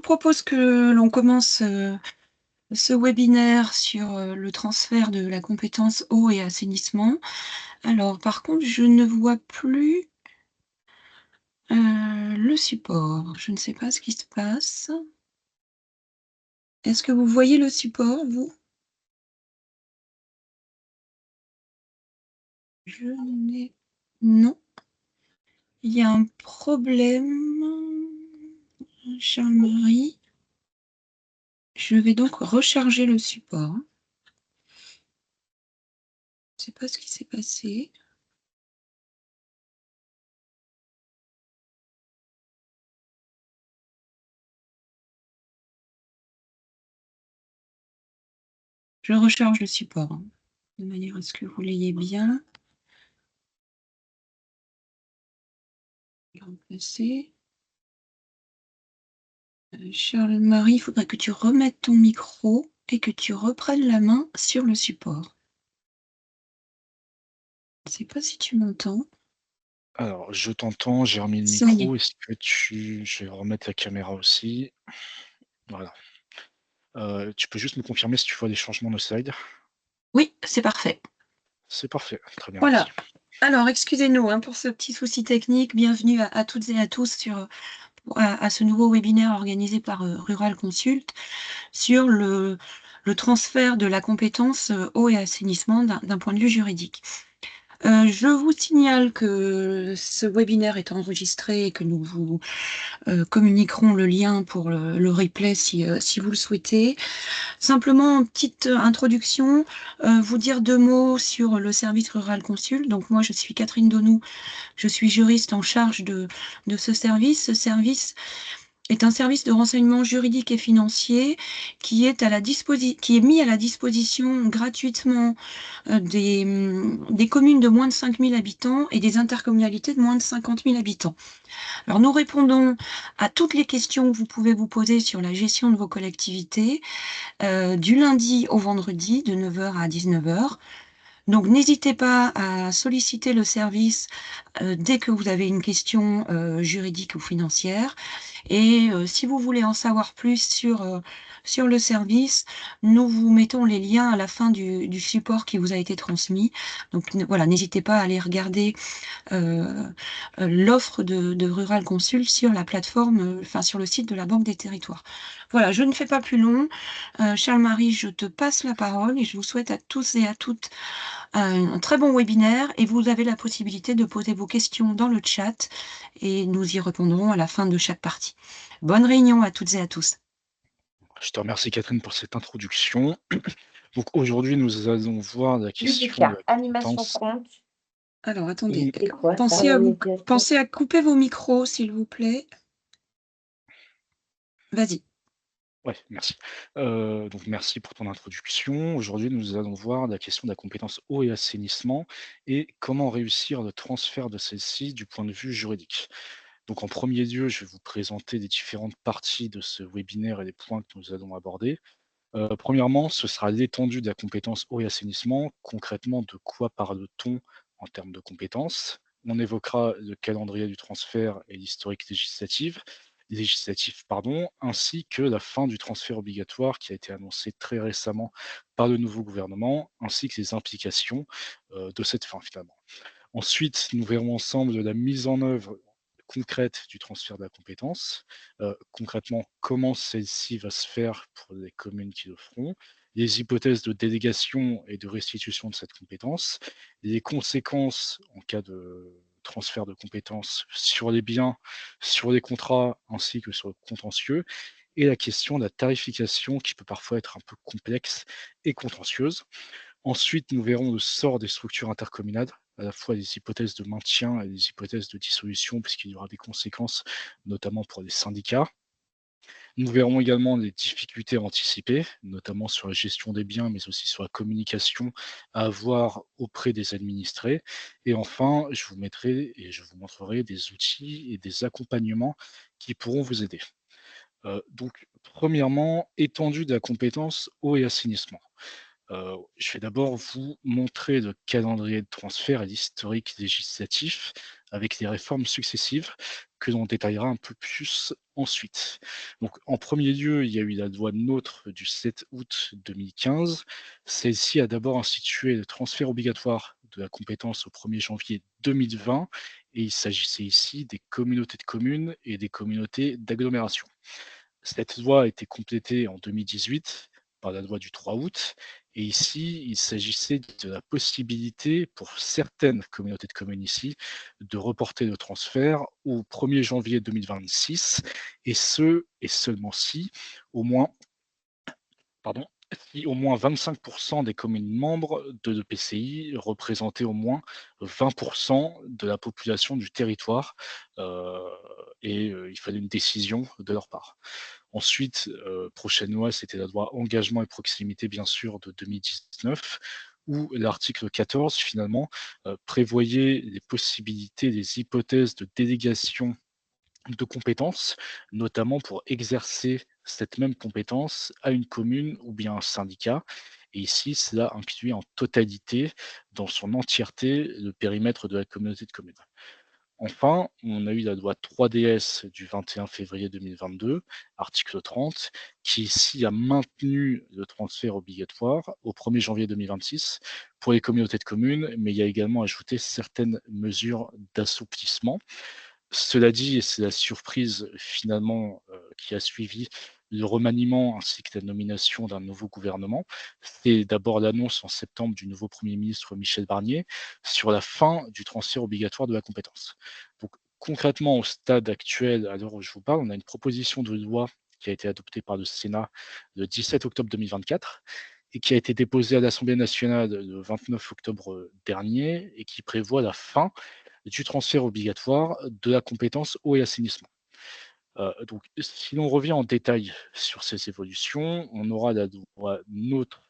propose que l'on commence, ce webinaire sur, le transfert de la compétence eau et assainissement. Alors par contre, je ne vois plus, le support. Je ne sais pas ce qui se passe. Est-ce que vous voyez le support, vous? Je n'ai non, il y a un problème. Charles-Marie. Je vais donc recharger le support. Je ne sais pas ce qui s'est passé. Je recharge le support, hein, de manière à ce que vous l'ayez bien. Remplacer. Charles-Marie, il faudrait que tu remettes ton micro et que tu reprennes la main sur le support. Je ne sais pas si tu m'entends? Alors, je t'entends, j'ai remis le Ça y est. micro. Est-ce que je vais remettre la caméra aussi. Voilà. Tu peux juste me confirmer si tu vois des changements de slide? Oui, c'est parfait. C'est parfait, très bien, merci. Voilà. Alors excusez-nous, hein, pour ce petit souci technique. Bienvenue à toutes et à tous sur, à ce nouveau webinaire organisé par, Rural Consult sur le transfert de la compétence, eau et assainissement d'un point de vue juridique. Je vous signale que ce webinaire est enregistré et que nous vous, communiquerons le lien pour le replay si vous le souhaitez. Simplement, en petite introduction, vous dire 2 mots sur le service Rural Consult. Donc moi, je suis Catherine Donou, je suis juriste en charge de ce service. Ce service est un service de renseignement juridique et financier qui est mis à la disposition gratuitement, des communes de moins de 5 000 habitants et des intercommunalités de moins de 50 000 habitants. Alors nous répondons à toutes les questions que vous pouvez vous poser sur la gestion de vos collectivités, du lundi au vendredi de 9 h à 19 h. Donc n'hésitez pas à solliciter le service, dès que vous avez une question, juridique ou financière. Et si vous voulez en savoir plus sur le service, nous vous mettons les liens à la fin du support qui vous a été transmis. Donc voilà, n'hésitez pas à aller regarder, heu l'offre de Rural Consult sur la plateforme, enfin sur le site de la Banque des Territoires. Voilà, je ne fais pas plus long. Charles-Marie, je te passe la parole et je vous souhaite à tous et à toutes un très bon webinaire et vous avez la possibilité de poser vos questions dans le chat et nous y répondrons à la fin de chaque partie. Bonne réunion à toutes et à tous. Je te remercie Catherine pour cette introduction. Donc aujourd'hui, nous allons voir la question de Judithia, la animation compétence Alors attendez, et c'est quoi ça? pensez à couper vos micros s'il vous plaît. Vas-y. ouais, merci. Donc merci pour ton introduction. Aujourd'hui, nous allons voir la question de la compétence eau et assainissement et comment réussir le transfert de celle-ci du point de vue juridique. Donc en premier lieu, je vais vous présenter les différentes parties de ce webinaire et les points que nous allons aborder. Premièrement, ce sera l'étendue de la compétence eau et assainissement. Concrètement, de quoi parle-t-on en termes de compétences? On évoquera le calendrier du transfert et l'historique législatif, pardon, ainsi que la fin du transfert obligatoire qui a été annoncé très récemment par le nouveau gouvernement, ainsi que les implications de cette fin finalement. Ensuite, nous verrons ensemble la mise en œuvre concrète du transfert de la compétence. Concrètement, comment celle-ci va se faire pour les communes qui le feront, les hypothèses de délégation et de restitution de cette compétence, les conséquences en cas de transfert de compétences sur les biens, sur les contrats ainsi que sur le contentieux, et la question de la tarification qui peut parfois être un peu complexe et contentieuse. Ensuite, nous verrons le sort des structures intercommunales, à la fois les hypothèses de maintien et les hypothèses de dissolution, puisqu'il y aura des conséquences, notamment pour les syndicats. Nous verrons également les difficultés anticipées, notamment sur la gestion des biens, mais aussi sur la communication à avoir auprès des administrés. Et enfin, je vous mettrai et je vous montrerai des outils et des accompagnements qui pourront vous aider. Donc, premièrement, étendue de la compétence eau et assainissement. Je vais d'abord vous montrer le calendrier de transfert et l'historique législatif avec les réformes successives que l'on détaillera un peu plus ensuite. Donc, en premier lieu, il y a eu la loi NOTRe du 7 août 2015. Celle-ci a d'abord institué le transfert obligatoire de la compétence au 1er janvier 2020 et il s'agissait ici des communautés de communes et des communautés d'agglomération. Cette loi a été complétée en 2018 par la loi du 3 août et ici, il s'agissait de la possibilité pour certaines communautés de communes ici de reporter le transfert au 1er janvier 2026 et ce et seulement si au moins pardon, si au moins 25 des communes membres de l'EPCI représentaient au moins 20 de la population du territoire, heu il fallait une décision de leur part. Ensuite, prochaine loi, c'était la loi Engagement et proximité, bien sûr, de 2019, où l'article 14, finalement, prévoyait les possibilités, les hypothèses de délégation de compétences, notamment pour exercer cette même compétence à une commune ou bien un syndicat. Et ici, cela incluait en totalité, dans son entièreté, le périmètre de la communauté de communes. Enfin, on a eu la loi 3DS du 21 février 2022, article 30, qui ici a maintenu le transfert obligatoire au 1er janvier 2026 pour les communautés de communes, mais il y a également ajouté certaines mesures d'assouplissement. Cela dit, et c'est la surprise finalement, qui a suivi le remaniement ainsi que la nomination d'un nouveau gouvernement. C'est d'abord l'annonce en septembre du nouveau Premier ministre Michel Barnier sur la fin du transfert obligatoire de la compétence. Donc concrètement, au stade actuel, à l'heure où je vous parle, on a une proposition de loi qui a été adoptée par le Sénat le 17 octobre 2024 et qui a été déposée à l'Assemblée nationale le 29 octobre, dernier et qui prévoit la fin du transfert obligatoire de la compétence eau et assainissement. Donc si l'on revient en détail sur ces évolutions, on aura la loi NOTRe,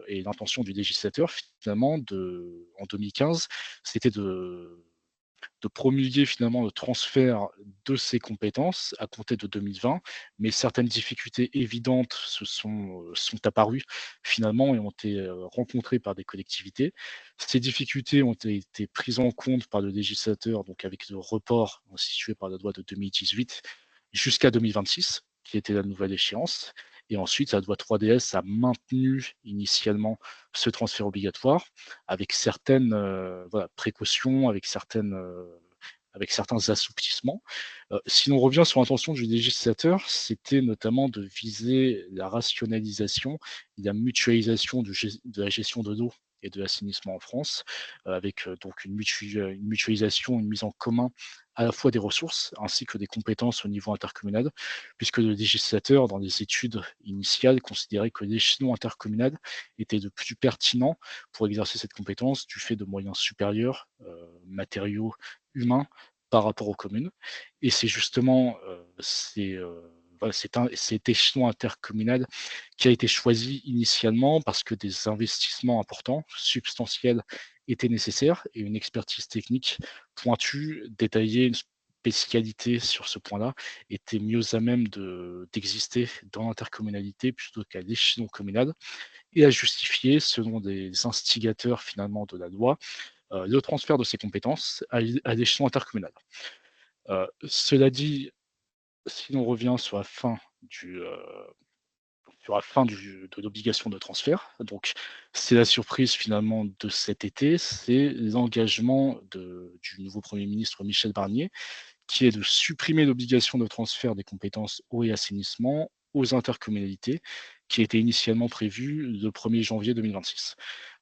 et l'intention du législateur finalement en 2015, c'était de promulguer finalement le transfert de ces compétences à compter de 2020, mais certaines difficultés évidentes sont apparues finalement et ont été, rencontrées par des collectivités. Ces difficultés ont été prises en compte par le législateur, donc avec le report institué par la loi de 2018 jusqu'à 2026, qui était la nouvelle échéance. Et ensuite, la loi 3DS a maintenu initialement ce transfert obligatoire avec certaines, voilà, précautions, avec certains assouplissements. Si l'on revient sur l'intention du législateur, c'était notamment de viser la rationalisation et la mutualisation de la gestion de l'eau et de l'assainissement en France, avec, donc une mutualisation, une mise en commun à la fois des ressources ainsi que des compétences au niveau intercommunal, puisque le législateur, dans les études initiales, considérait que l'échelon intercommunal était le plus pertinent pour exercer cette compétence du fait de moyens supérieurs, matériaux, humains, par rapport aux communes. Et c'est justement, voilà, cet échelon intercommunal qui a été choisi initialement parce que des investissements importants, substantiels, étaient nécessaires et une expertise technique pointue, détaillée, une spécialité sur ce point-là, était mieux à même d'exister dans l'intercommunalité plutôt qu'à l'échelon communal et à justifier, selon des instigateurs finalement de la loi, le transfert de ces compétences à l'échelon intercommunal. Cela dit, si l'on revient du, heu, sur la fin de l'obligation de transfert, donc c'est la surprise finalement de cet été, c'est l'engagement du nouveau Premier ministre Michel Barnier, qui est de supprimer l'obligation de transfert des compétences eau et assainissement aux intercommunalités, qui était initialement prévue le 1er janvier 2026.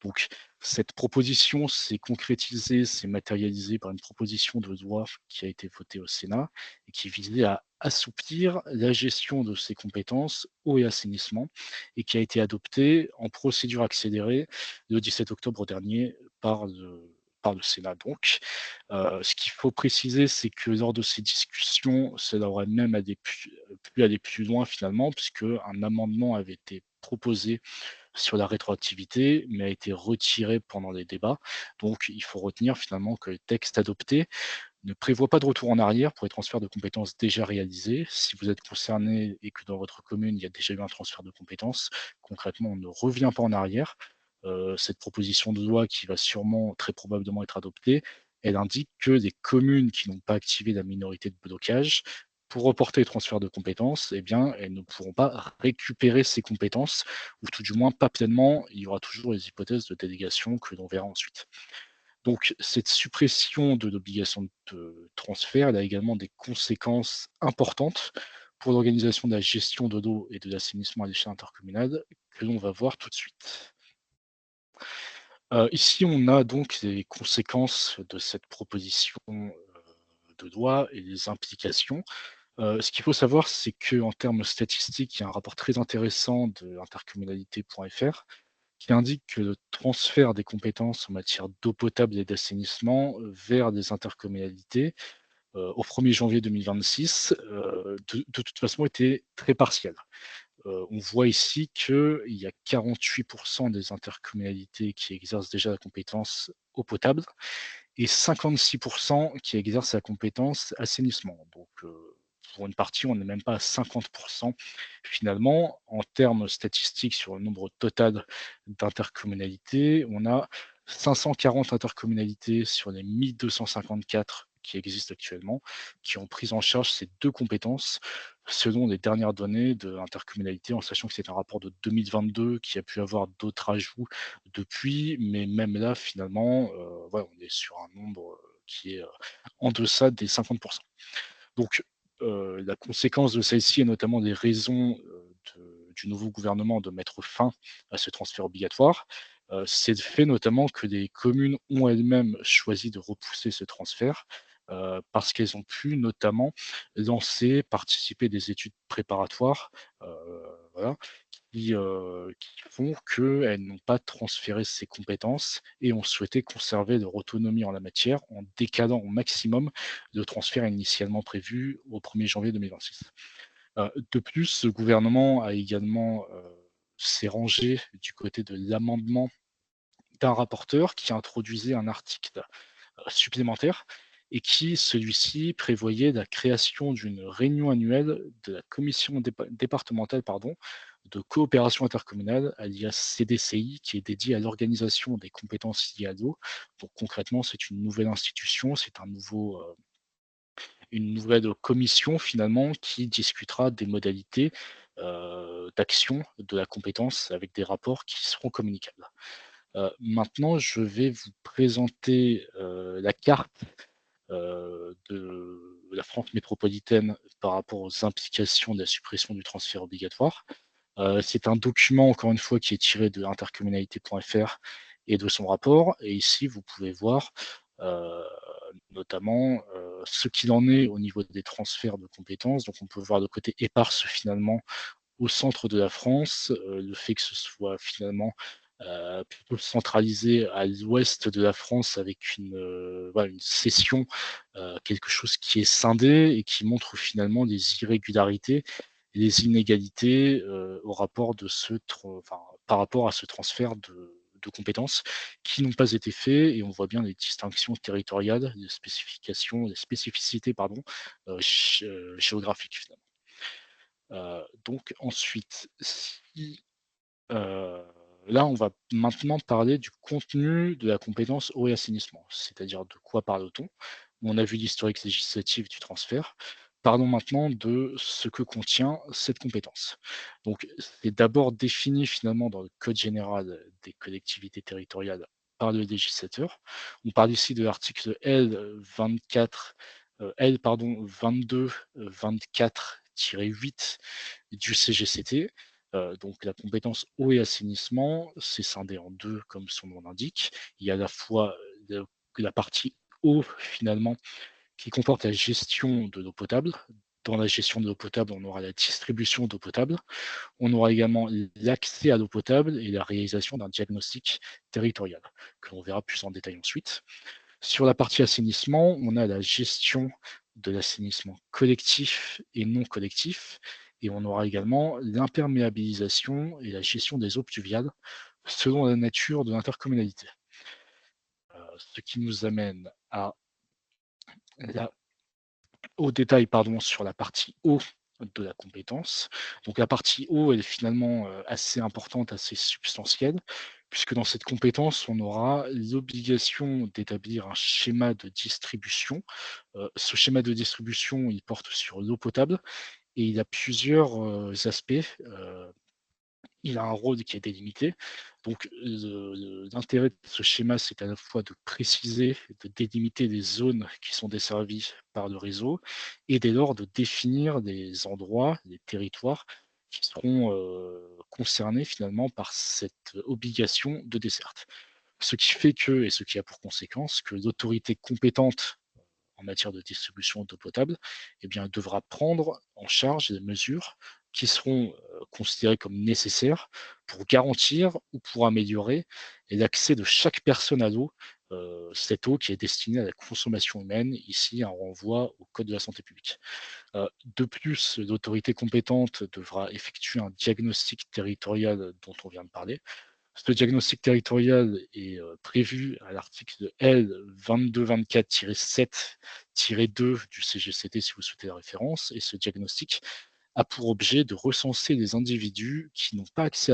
Donc cette proposition s'est concrétisée, s'est matérialisée par une proposition de loi qui a été votée au Sénat et qui visait à assouplir la gestion de ces compétences eau et assainissement et qui a été adoptée en procédure accélérée le 17 octobre dernier par le Sénat donc. Ce qu'il faut préciser, c'est que lors de ces discussions, cela aurait même pu aller plus loin finalement, puisque un amendement avait été proposé sur la rétroactivité, mais a été retiré pendant les débats. Donc il faut retenir finalement que le texte adopté ne prévoit pas de retour en arrière pour les transferts de compétences déjà réalisés. Si vous êtes concerné et que dans votre commune, il y a déjà eu un transfert de compétences, concrètement, on ne revient pas en arrière. Cette proposition de loi qui va sûrement, très probablement être adoptée, Elle indique que les communes qui n'ont pas activé la minorité de blocage, pour reporter les transferts de compétences, eh bien, elles ne pourront pas récupérer ces compétences, ou tout du moins pas pleinement. Il y aura toujours les hypothèses de délégation que l'on verra ensuite. Donc cette suppression de l'obligation de transfert, elle a également des conséquences importantes pour l'organisation de la gestion de l'eau et de l'assainissement à l'échelle intercommunale que l'on va voir tout de suite. Ici, on a donc les conséquences de cette proposition, de loi et les implications. Ce qu'il faut savoir, c'est qu'en termes statistiques, il y a un rapport très intéressant de intercommunalité.fr qui indique que le transfert des compétences en matière d'eau potable et d'assainissement, vers des intercommunalités, au 1er janvier 2026, de toute façon était très partiel. On voit ici qu'il y a 48 des intercommunalités qui exercent déjà la compétence eau potable et 56 qui exercent la compétence assainissement. Donc, pour une partie, on n'est même pas à 50 finalement. En termes statistiques, sur le nombre total d'intercommunalités, on a 540 intercommunalités sur les 1 254 qui existent actuellement, qui ont pris en charge ces 2 compétences, selon les dernières données de l'intercommunalité, en sachant que c'est un rapport de 2022 qui a pu avoir d'autres ajouts depuis, mais même là, finalement, voilà, on est sur un nombre, qui est, en deçà des 50. Donc, la conséquence de celle-ci et notamment des raisons, du nouveau gouvernement de mettre fin à ce transfert obligatoire, c'est le fait notamment que les communes ont elles-mêmes choisi de repousser ce transfert, parce qu'elles ont pu notamment participer des études préparatoires, heu, voilà, qui font qu'elles n'ont pas transféré ces compétences et ont souhaité conserver leur autonomie en la matière en décalant au maximum le transfert initialement prévu au 1er janvier 2026. De plus, le gouvernement a également, s'est rangé du côté de l'amendement d'un rapporteur qui introduisait un article, supplémentaire et qui, celui-ci, prévoyait la création d'une réunion annuelle de la commission départementale, pardon, de coopération intercommunale, alias CDCI, qui est dédiée à l'organisation des compétences liées à l'eau. Donc concrètement, c'est une nouvelle institution, c'est une nouvelle commission finalement qui discutera des modalités, d'action de la compétence avec des rapports qui seront communicables. Maintenant, je vais vous présenter, la carte, de la France métropolitaine par rapport aux implications de la suppression du transfert obligatoire. C'est un document, encore une fois, qui est tiré de intercommunalité.fr et de son rapport et ici, vous pouvez voir, heu, notamment, ce qu'il en est au niveau des transferts de compétences. Donc on peut voir le côté éparse finalement au centre de la France, le fait que ce soit finalement, plutôt centralisé à l'ouest de la France avec voilà, une cession, quelque chose qui est scindé et qui montre finalement des irrégularités et des inégalités, au rapport de enfin, par rapport à ce transfert de compétences qui n'ont pas été faits et on voit bien les distinctions territoriales, les spécificités pardon, géographiques finalement. Donc ensuite, si, heu, là, on va maintenant parler du contenu de la compétence eau et assainissement. C'est-à-dire de quoi parle-t-on? On a vu l'historique législatif du transfert. Parlons maintenant de ce que contient cette compétence. Donc c'est d'abord défini finalement dans le code général des collectivités territoriales par le législateur. On parle ici de l'article L pardon 22, 24-8 du CGCT. Donc la compétence eau et assainissement, c'est scindé en 2 comme son nom l'indique. Il y a à la fois, la partie eau finalement qui comporte la gestion de l'eau potable. Dans la gestion de l'eau potable, on aura la distribution d'eau potable. On aura également l'accès à l'eau potable et la réalisation d'un diagnostic territorial, que l'on verra plus en détail ensuite. Sur la partie assainissement, on a la gestion de l'assainissement collectif et non collectif et on aura également l'imperméabilisation et la gestion des eaux pluviales selon la nature de l'intercommunalité. Ce qui nous amène à la au détail, pardon, sur la partie eau de la compétence. Donc la partie eau, elle est finalement, assez importante, assez substantielle puisque dans cette compétence, on aura l'obligation d'établir un schéma de distribution. Ce schéma de distribution, il porte sur l'eau potable et il a plusieurs, aspects. Il a un rôle qui est délimité. Donc l'intérêt de ce schéma, c'est à la fois de préciser, de délimiter les zones qui sont desservies par le réseau et dès lors de définir des endroits, des territoires qui seront, concernés finalement par cette obligation de desserte. Ce qui fait que et ce qui a pour conséquence que l'autorité compétente en matière de distribution d'eau potable, eh bien, elle devra prendre en charge des mesures qui seront considérées comme nécessaires pour garantir ou pour améliorer l'accès de chaque personne à l'eau, cette eau qui est destinée à la consommation humaine, ici un renvoi au Code de la santé publique. De plus, l'autorité compétente devra effectuer un diagnostic territorial dont on vient de parler. Ce diagnostic territorial est, prévu à l'article L 2224-7-2 du CGCT si vous souhaitez la référence et ce diagnostic a pour objet de recenser les individus qui n'ont pas accès,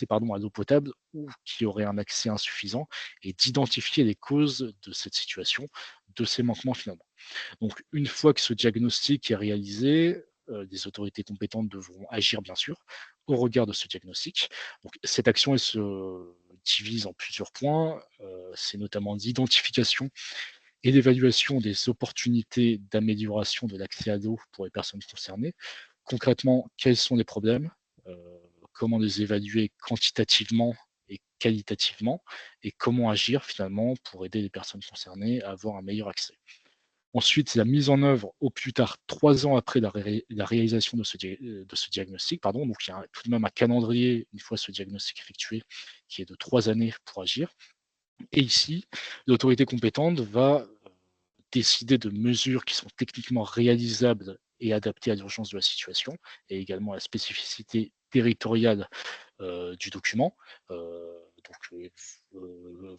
pardon, à l'eau potable ou qui auraient un accès insuffisant et d'identifier les causes de cette situation, de ces manquements finalement. Donc une fois que ce diagnostic est réalisé, les autorités compétentes devront agir bien sûr, au regard de ce diagnostic. Donc cette action, elle se divise en plusieurs points, c'est notamment l'identification et l'évaluation des opportunités d'amélioration de l'accès à l'eau pour les personnes concernées. Concrètement, quels sont les problèmes? Heu, Comment les évaluer quantitativement et qualitativement? Et comment agir finalement pour aider les personnes concernées à avoir un meilleur accès? Ensuite, la mise en œuvre au plus tard 3 ans après la réalisation de ce diagnostic, pardon, donc il y a tout de même un calendrier, une fois ce diagnostic effectué, qui est de 3 années pour agir. Et ici, l'autorité compétente va décider de mesures qui sont techniquement réalisables et adaptées à l'urgence de la situation et également à la spécificité territoriale du document.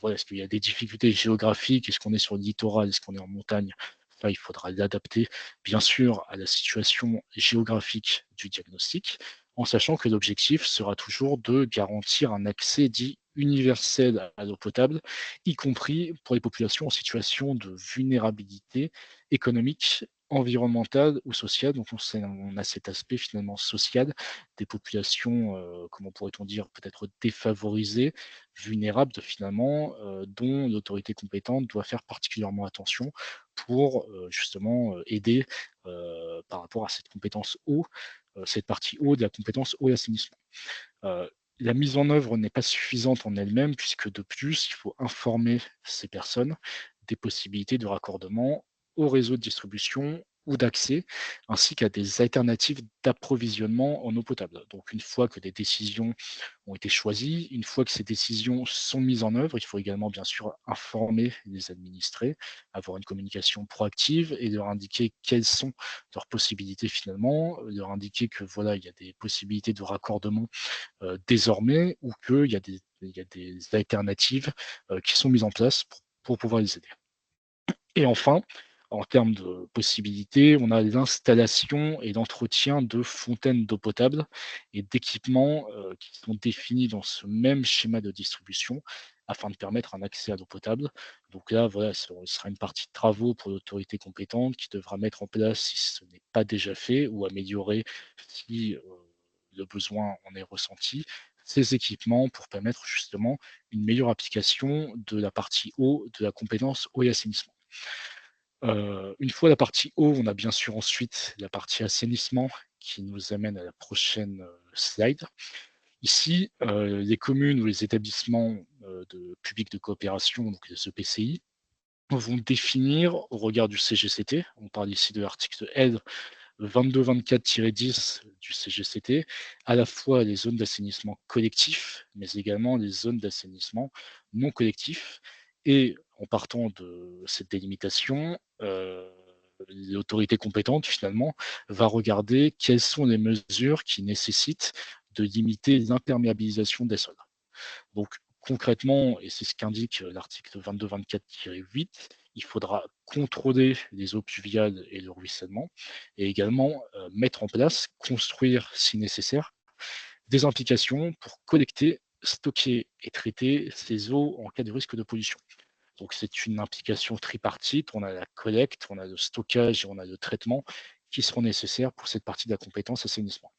Voilà, est-ce qu'il y a des difficultés géographiques? Est-ce qu'on est sur le littoral? Est-ce qu'on est en montagne? Ça, il faudra l'adapter, bien sûr, à la situation géographique du diagnostic, en sachant que l'objectif sera toujours de garantir un accès dit universel à l'eau potable, y compris pour les populations en situation de vulnérabilité économique, environnementale ou sociale. Donc on a cet aspect finalement social des populations, comment pourrait-on dire? Peut-être défavorisées, vulnérables finalement, dont l'autorité compétente doit faire particulièrement attention pour, justement, aider, par rapport à cette compétence eau, cette partie eau de la compétence eau et assainissement. Heu, la mise en œuvre n'est pas suffisante en elle-même puisque de plus, il faut informer ces personnes des possibilités de raccordement au réseau de distribution ou d'accès, ainsi qu'à des alternatives d'approvisionnement en eau potable. Donc une fois que des décisions ont été choisies, une fois que ces décisions sont mises en œuvre, il faut également bien sûr informer les administrés, avoir une communication proactive et leur indiquer quelles sont leurs possibilités finalement, leur indiquer que voilà, il y a des possibilités de raccordement désormais ou il y a des alternatives, qui sont mises en place pour pouvoir les aider. Et enfin, en termes de possibilités, on a l'installation et l'entretien de fontaines d'eau potable et d'équipements, qui sont définis dans ce même schéma de distribution afin de permettre un accès à l'eau potable. Donc là, voilà, ce sera une partie de travaux pour l'autorité compétente qui devra mettre en place, si ce n'est pas déjà fait, ou améliorer si, le besoin en est ressenti, ces équipements pour permettre justement une meilleure application de la partie eau de la compétence eau et assainissement. Une fois la partie eau, on a bien sûr ensuite la partie assainissement qui nous amène à la prochaine, slide. Ici, les communes ou les établissements, de publics de coopération, donc les EPCI, vont définir au regard du CGCT, on parle ici de l'article L 2224-10 du CGCT, à la fois les zones d'assainissement collectif, mais également les zones d'assainissement non collectif. Et en partant de cette délimitation, l'autorité compétente, finalement, va regarder quelles sont les mesures qui nécessitent de limiter l'imperméabilisation des sols. Donc concrètement, et c'est ce qu'indique l'article 2224-8, il faudra contrôler les eaux pluviales et le ruissellement et également mettre en place, construire si nécessaire, des implications pour collecter stocker et traiter ces eaux en cas de risque de pollution. Donc c'est une implication tripartite, on a la collecte, on a le stockage et on a le traitement qui seront nécessaires pour cette partie de la compétence assainissement.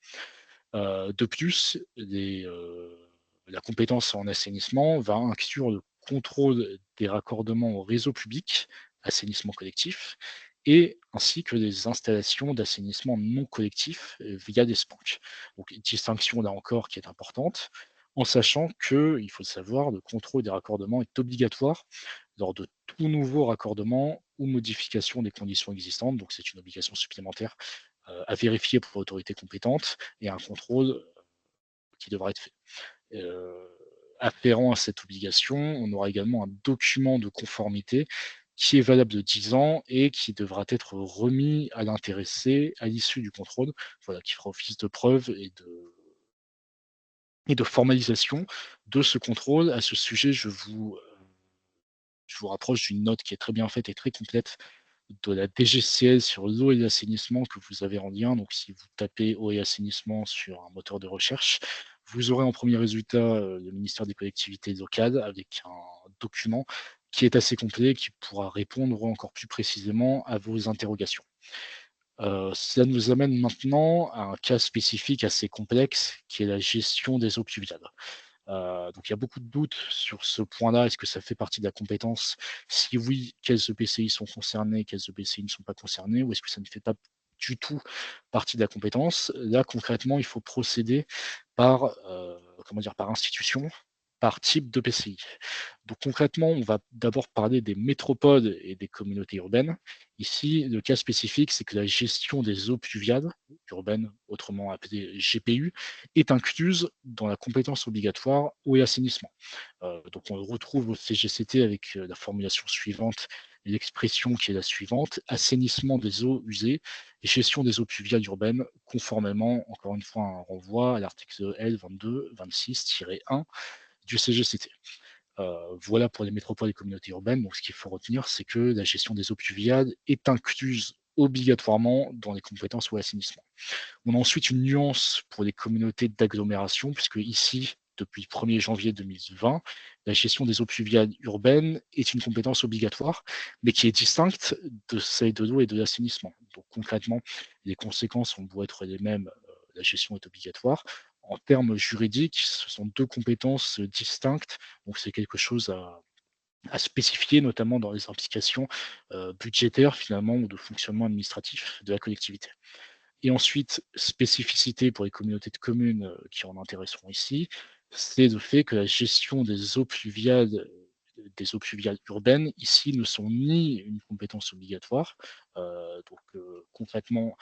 De plus, la compétence en assainissement va inclure le contrôle des raccordements au réseau public, assainissement collectif, et ainsi que les installations d'assainissement non collectif via des SPANC. Donc, une distinction là encore qui est importante, en sachant que, il faut le savoir, le contrôle des raccordements est obligatoire lors de tout nouveau raccordement ou modification des conditions existantes. Donc, c'est une obligation supplémentaire à vérifier pour l'autorité compétente et un contrôle qui devra être fait. Heu, Afférent à cette obligation, on aura également un document de conformité qui est valable de 10 ans et qui devra être remis à l'intéressé à l'issue du contrôle, voilà, qui fera office de preuve et de formalisation de ce contrôle. À ce sujet, je vous rapproche d'une note qui est très bien faite et très complète de la DGCL sur l'eau et l'assainissement que vous avez en lien. Donc, si vous tapez eau et assainissement sur un moteur de recherche, vous aurez en premier résultat le ministère des collectivités locales avec un document qui est assez complet, qui pourra répondre encore plus précisément à vos interrogations. Cela nous amène maintenant à un cas spécifique assez complexe qui est la gestion des eaux pluviales. Donc il y a beaucoup de doutes sur ce point-là. Est-ce que ça fait partie de la compétence? Si oui, quels EPCI sont concernés, quels EPCI ne sont pas concernés? Ou est-ce que ça ne fait pas du tout partie de la compétence? Là, concrètement, il faut procéder par, comment dire? Par institution, par type d'EPCI. Donc concrètement, on va d'abord parler des métropoles et des communautés urbaines. Ici, le cas spécifique, c'est que la gestion des eaux pluviales urbaines, autrement appelées GPU, est incluse dans la compétence obligatoire eau et assainissement. Donc on le retrouve au CGCT avec la formulation suivante, l'expression qui est la suivante, assainissement des eaux usées et gestion des eaux pluviales urbaines, conformément, encore une fois, à un renvoi à l'article L 22-26-1 du CGCT. Voilà pour les métropoles et communautés urbaines. Donc, ce qu'il faut retenir, c'est que la gestion des eaux pluviales est incluse obligatoirement dans les compétences ou assainissement. On a ensuite une nuance pour les communautés d'agglomération, puisque ici, depuis le 1er janvier 2020, la gestion des eaux pluviales urbaines est une compétence obligatoire, mais qui est distincte de celle de l'eau et de l'assainissement. Donc concrètement, les conséquences vont beau être les mêmes, la gestion est obligatoire. En termes juridiques, ce sont deux compétences distinctes, donc c'est quelque chose à spécifier, notamment dans les implications budgétaires finalement ou de fonctionnement administratif de la collectivité. Et ensuite, spécificité pour les communautés de communes, qui en intéresseront ici, c'est le fait que la gestion des eaux pluviales urbaines, ici, ne sont ni une compétence obligatoire, concrètement,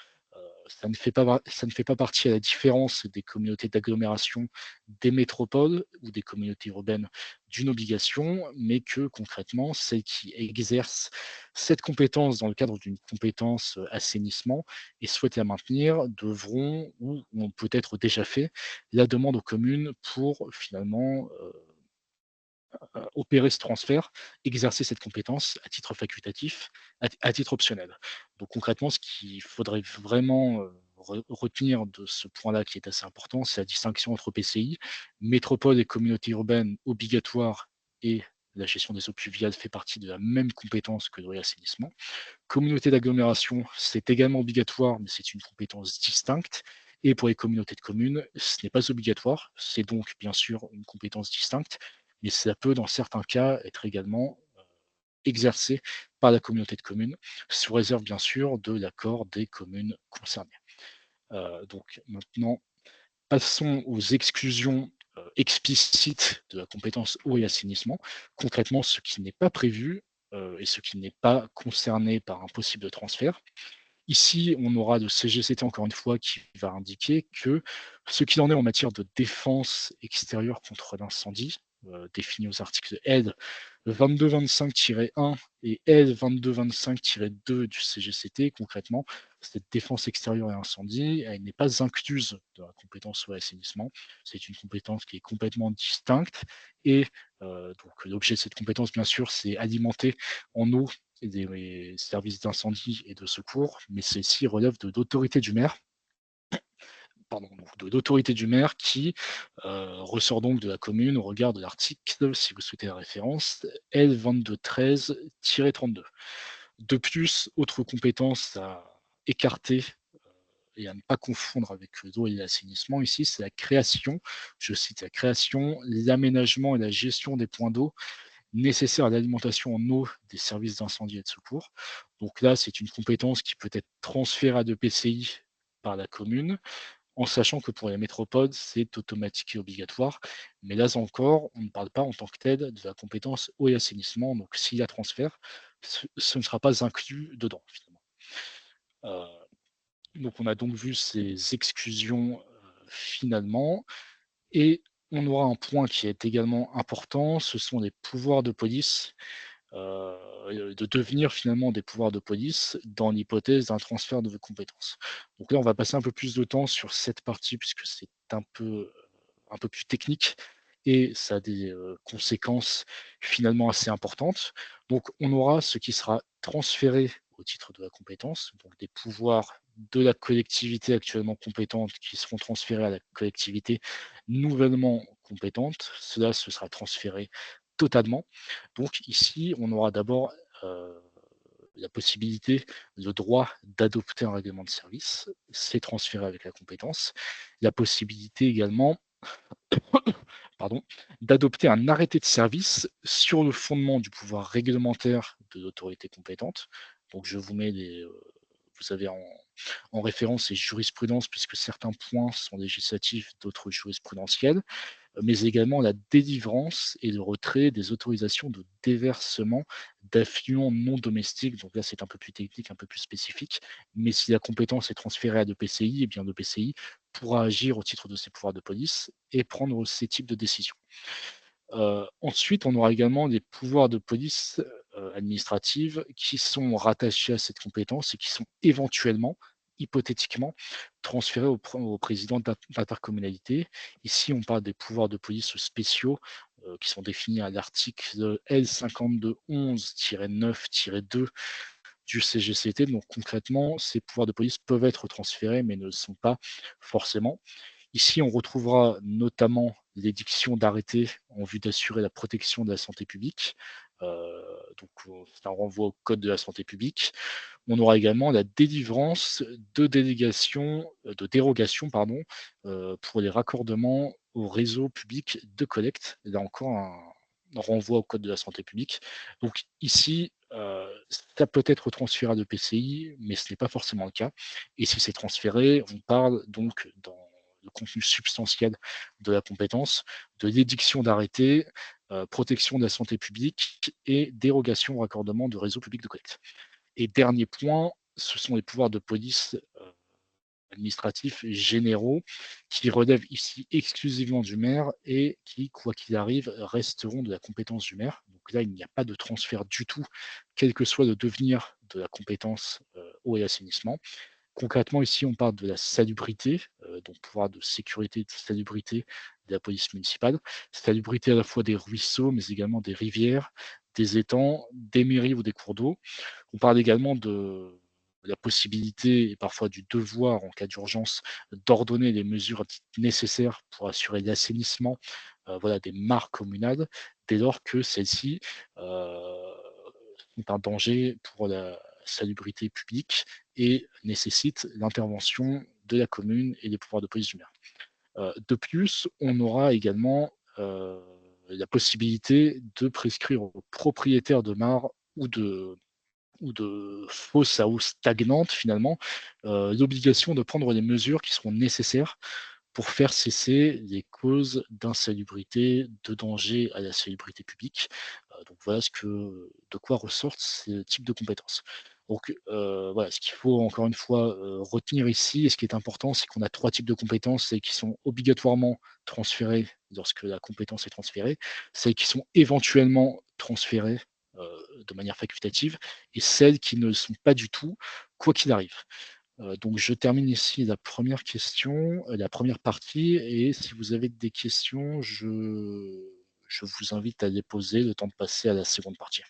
ça ne fait pas partie, à la différence des communautés d'agglomération, des métropoles ou des communautés urbaines, d'une obligation, mais que concrètement, celles qui exercent cette compétence dans le cadre d'une compétence, assainissement et souhaitent la maintenir devront ou ont peut-être déjà fait la demande aux communes pour finalement, opérer ce transfert, exercer cette compétence à titre facultatif, à titre optionnel. Donc concrètement, ce qu'il faudrait vraiment, retenir de ce point-là qui est assez important, c'est la distinction entre PCI, métropole et communauté urbaine obligatoire et la gestion des eaux pluviales fait partie de la même compétence que l'eau et l'assainissement. Communauté d'agglomération, c'est également obligatoire, mais c'est une compétence distincte. Et pour les communautés de communes, ce n'est pas obligatoire, c'est donc bien sûr une compétence distincte, mais ça peut, dans certains cas, être également exercé par la communauté de communes, sous réserve bien sûr de l'accord des communes concernées. Donc maintenant, passons aux exclusions explicites de la compétence eau et assainissement. Concrètement, ce qui n'est pas prévu et ce qui n'est pas concerné par un possible transfert. Ici, on aura le CGCT encore une fois qui va indiquer que ce qu'il en est en matière de défense extérieure contre l'incendie, défini aux articles L 2225-1 et L 2225-2 du CGCT, concrètement, cette défense extérieure et incendie, elle n'est pas incluse dans la compétence eau et assainissement. C'est une compétence qui est complètement distincte et donc l'objet de cette compétence, bien sûr, c'est alimenter en eau des services d'incendie et de secours, mais celle-ci relève de l'autorité du maire pardon, donc de l'autorité du maire qui, ressort donc de la commune au regard de l'article, si vous souhaitez la référence, L 2213-32. De plus, autre compétence à écarter et à ne pas confondre avec l'eau et l'assainissement ici, c'est la création, je cite: «La création, l'aménagement et la gestion des points d'eau nécessaires à l'alimentation en eau des services d'incendie et de secours». Donc là, c'est une compétence qui peut être transférée à d'EPCI par la commune, en sachant que pour les métropoles, c'est automatique et obligatoire. Mais là encore, on ne parle pas en tant que tel de la compétence eau et assainissement. Donc s'il y a transfert, ce ne sera pas inclus dedans, finalement. Euh, donc on a donc vu ces exclusions finalement. Et on aura un point qui est également important, ce sont les pouvoirs de police, de devenir finalement des pouvoirs de police dans l'hypothèse d'un transfert de vos compétences. Donc là, on va passer un peu plus de temps sur cette partie puisque c'est un peu plus technique et ça a des, conséquences finalement assez importantes. Donc on aura ce qui sera transféré au titre de la compétence, donc des pouvoirs de la collectivité actuellement compétente qui seront transférés à la collectivité nouvellement compétente. Cela se sera transféré totalement. Donc ici, on aura d'abord, la possibilité, le droit d'adopter un règlement de service, c'est transféré avec la compétence. La possibilité également, pardon, d'adopter un arrêté de service sur le fondement du pouvoir réglementaire de l'autorité compétente. Donc je vous mets vous avez en référence les jurisprudences puisque certains points sont législatifs, d'autres jurisprudentiels, mais également la délivrance et le retrait des autorisations de déversement d'affluents non domestiques. Donc là, c'est un peu plus technique, un peu plus spécifique. Mais si la compétence est transférée à l'EPCI, eh bien l'EPCI pourra agir au titre de ses pouvoirs de police et prendre ces types de décisions. Ensuite, on aura également des pouvoirs de police administrative qui sont rattachés à cette compétence et qui sont éventuellement, hypothétiquement, transférés au président d'intercommunalité. Ici, on parle des pouvoirs de police spéciaux qui sont définis à l'article L 5211-9-2 du CGCT. Donc concrètement, ces pouvoirs de police peuvent être transférés, mais ne le sont pas forcément. Ici, on retrouvera notamment l'édiction d'arrêtés en vue d'assurer la protection de la santé publique. Donc, c'est un renvoi au code de la santé publique. On aura également la délivrance de délégations, de dérogations, pardon, pour les raccordements au réseau public de collecte. Là encore, un renvoi au code de la santé publique. Donc ici, ça peut être transféré à l'EPCI, mais ce n'est pas forcément le cas. Et si c'est transféré, on parle donc dans le contenu substantiel de la compétence, de l'édiction d'arrêtés, protection de la santé publique et dérogation au raccordement de réseau public de collecte. Et dernier point, ce sont les pouvoirs de police administratifs généraux qui relèvent ici exclusivement du maire et qui, quoi qu'il arrive, resteront de la compétence du maire. Donc là, il n'y a pas de transfert du tout, quel que soit le devenir de la compétence eau et assainissement. Concrètement, ici, on parle de la salubrité, donc pouvoir de sécurité et de salubrité de la police municipale. Salubrité à la fois des ruisseaux, mais également des rivières, des étangs, des mairies ou des cours d'eau. On parle également de la possibilité et parfois du devoir, en cas d'urgence, d'ordonner les mesures dites nécessaires pour assurer l'assainissement, voilà, des mares communales, dès lors que celles-ci, sont un danger pour la salubrité publique et nécessitent l'intervention de la commune et des pouvoirs de police du maire. De plus, on aura également, la possibilité de prescrire aux propriétaires de mares ou de fosses à eau stagnantes finalement, l'obligation de prendre les mesures qui seront nécessaires pour faire cesser les causes d'insalubrité, de danger à la salubrité publique. Donc voilà de quoi ressortent ces types de compétences. Donc voilà, ce qu'il faut encore une fois, retenir ici et ce qui est important, c'est qu'on a 3 types de compétences et qui sont obligatoirement transférées lorsque la compétence est transférée, celles qui sont éventuellement transférées, de manière facultative et celles qui ne le sont pas du tout, quoi qu'il arrive. Donc je termine ici la première question, la première partie et si vous avez des questions, je vous invite à les poser, le temps de passer à la seconde partie.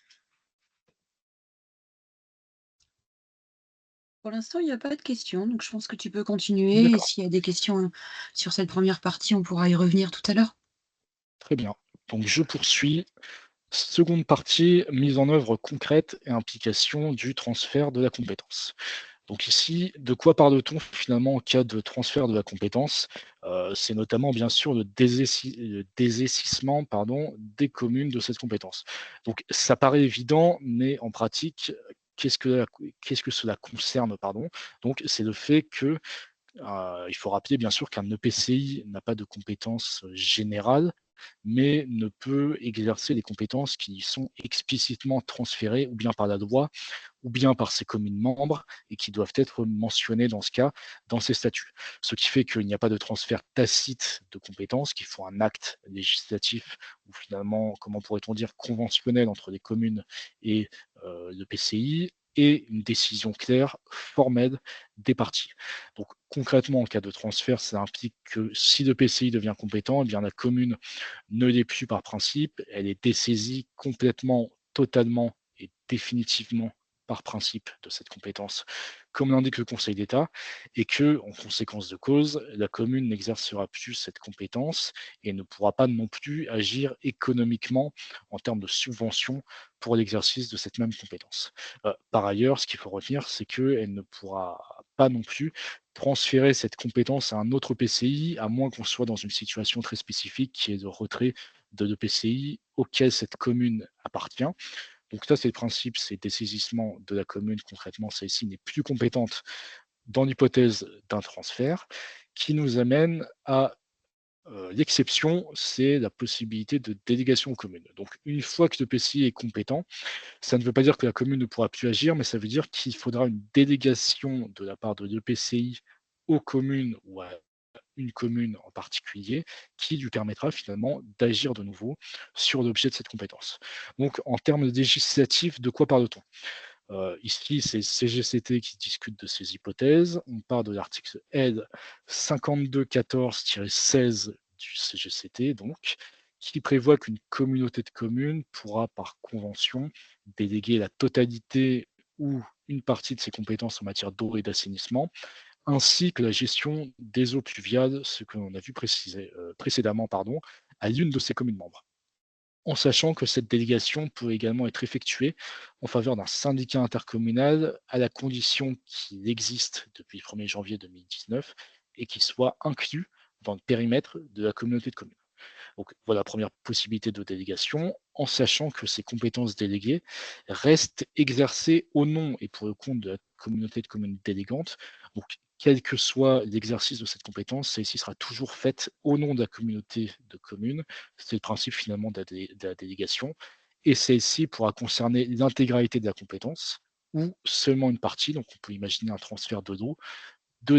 Pour l'instant, il y a pas de questions, donc je pense que tu peux continuer et D'accord, s'il y a des questions sur cette première partie, on pourra y revenir tout à l'heure. très bien. Donc je poursuis. Seconde partie, mise en œuvre concrète et implication du transfert de la compétence. Donc ici, de quoi parle-t-on finalement en cas de transfert de la compétence? C'est notamment bien sûr le dessaisissement, pardon, des communes de cette compétence. Donc ça paraît évident, mais en pratique, qu'est-ce que cela concerne, pardon? Donc c'est le fait que, il faut rappeler bien sûr qu'un EPCI n'a pas de compétences générales, mais ne peut exercer les compétences qui y sont explicitement transférées ou bien par la loi ou bien par ses communes membres et qui doivent être mentionnées dans ce cas dans ses statuts. Ce qui fait qu'il n'y a pas de transfert tacite de compétences, qu'il faut un acte législatif ou finalement, comment pourrait-on dire, conventionnel entre les communes et le PCI et une décision claire, formelle des parties. Donc concrètement, en cas de transfert, ça implique que si le PCI devient compétent, eh bien la commune ne l'est plus par principe, elle est dessaisie complètement, totalement et définitivement par principe de cette compétence, comme l'indique le Conseil d'État, et que, en conséquence de cause, la commune n'exercera plus cette compétence et ne pourra pas non plus agir économiquement en termes de subvention pour l'exercice de cette même compétence. Par ailleurs, ce qu'il faut retenir, c'est qu'elle ne pourra pas non plus transférer cette compétence à un autre PCI, à moins qu'on soit dans une situation très spécifique qui est de retrait de l'EPCI auquel cette commune appartient. Donc ça, c'est le principe, c'est dessaisissement de la commune. Concrètement, celle-ci n'est plus compétente dans l'hypothèse d'un transfert, qui nous amène à l'exception, c'est la possibilité de délégation aux communes. Donc une fois que le PCI est compétent, ça ne veut pas dire que la commune ne pourra plus agir, mais ça veut dire qu'il faudra une délégation de la part de l'EPCI aux communes ou à une commune en particulier, qui lui permettra finalement d'agir de nouveau sur l'objet de cette compétence. Donc en termes législatifs, de quoi parle-t-on? Ici, c'est le CGCT qui discute de ces hypothèses. On part de l'article L 5214-16 du CGCT, donc, qui prévoit qu'une communauté de communes pourra, par convention, déléguer la totalité ou une partie de ses compétences en matière d'eau et d'assainissement, ainsi que la gestion des eaux pluviales, ce que l'on a vu précédemment, pardon, à l'une de ses communes membres, en sachant que cette délégation peut également être effectuée en faveur d'un syndicat intercommunal à la condition qu'il existe depuis le 1er janvier 2019 et qu'il soit inclus dans le périmètre de la communauté de communes. Donc voilà, première possibilité de délégation, en sachant que ces compétences déléguées restent exercées au nom et pour le compte de la communauté de communes délégante. Donc quel que soit l'exercice de cette compétence, celle-ci sera toujours faite au nom de la communauté de communes. C'est le principe finalement de la délégation. Et celle-ci pourra concerner l'intégralité de la compétence ou seulement une partie. Donc on peut imaginer un transfert de l'eau de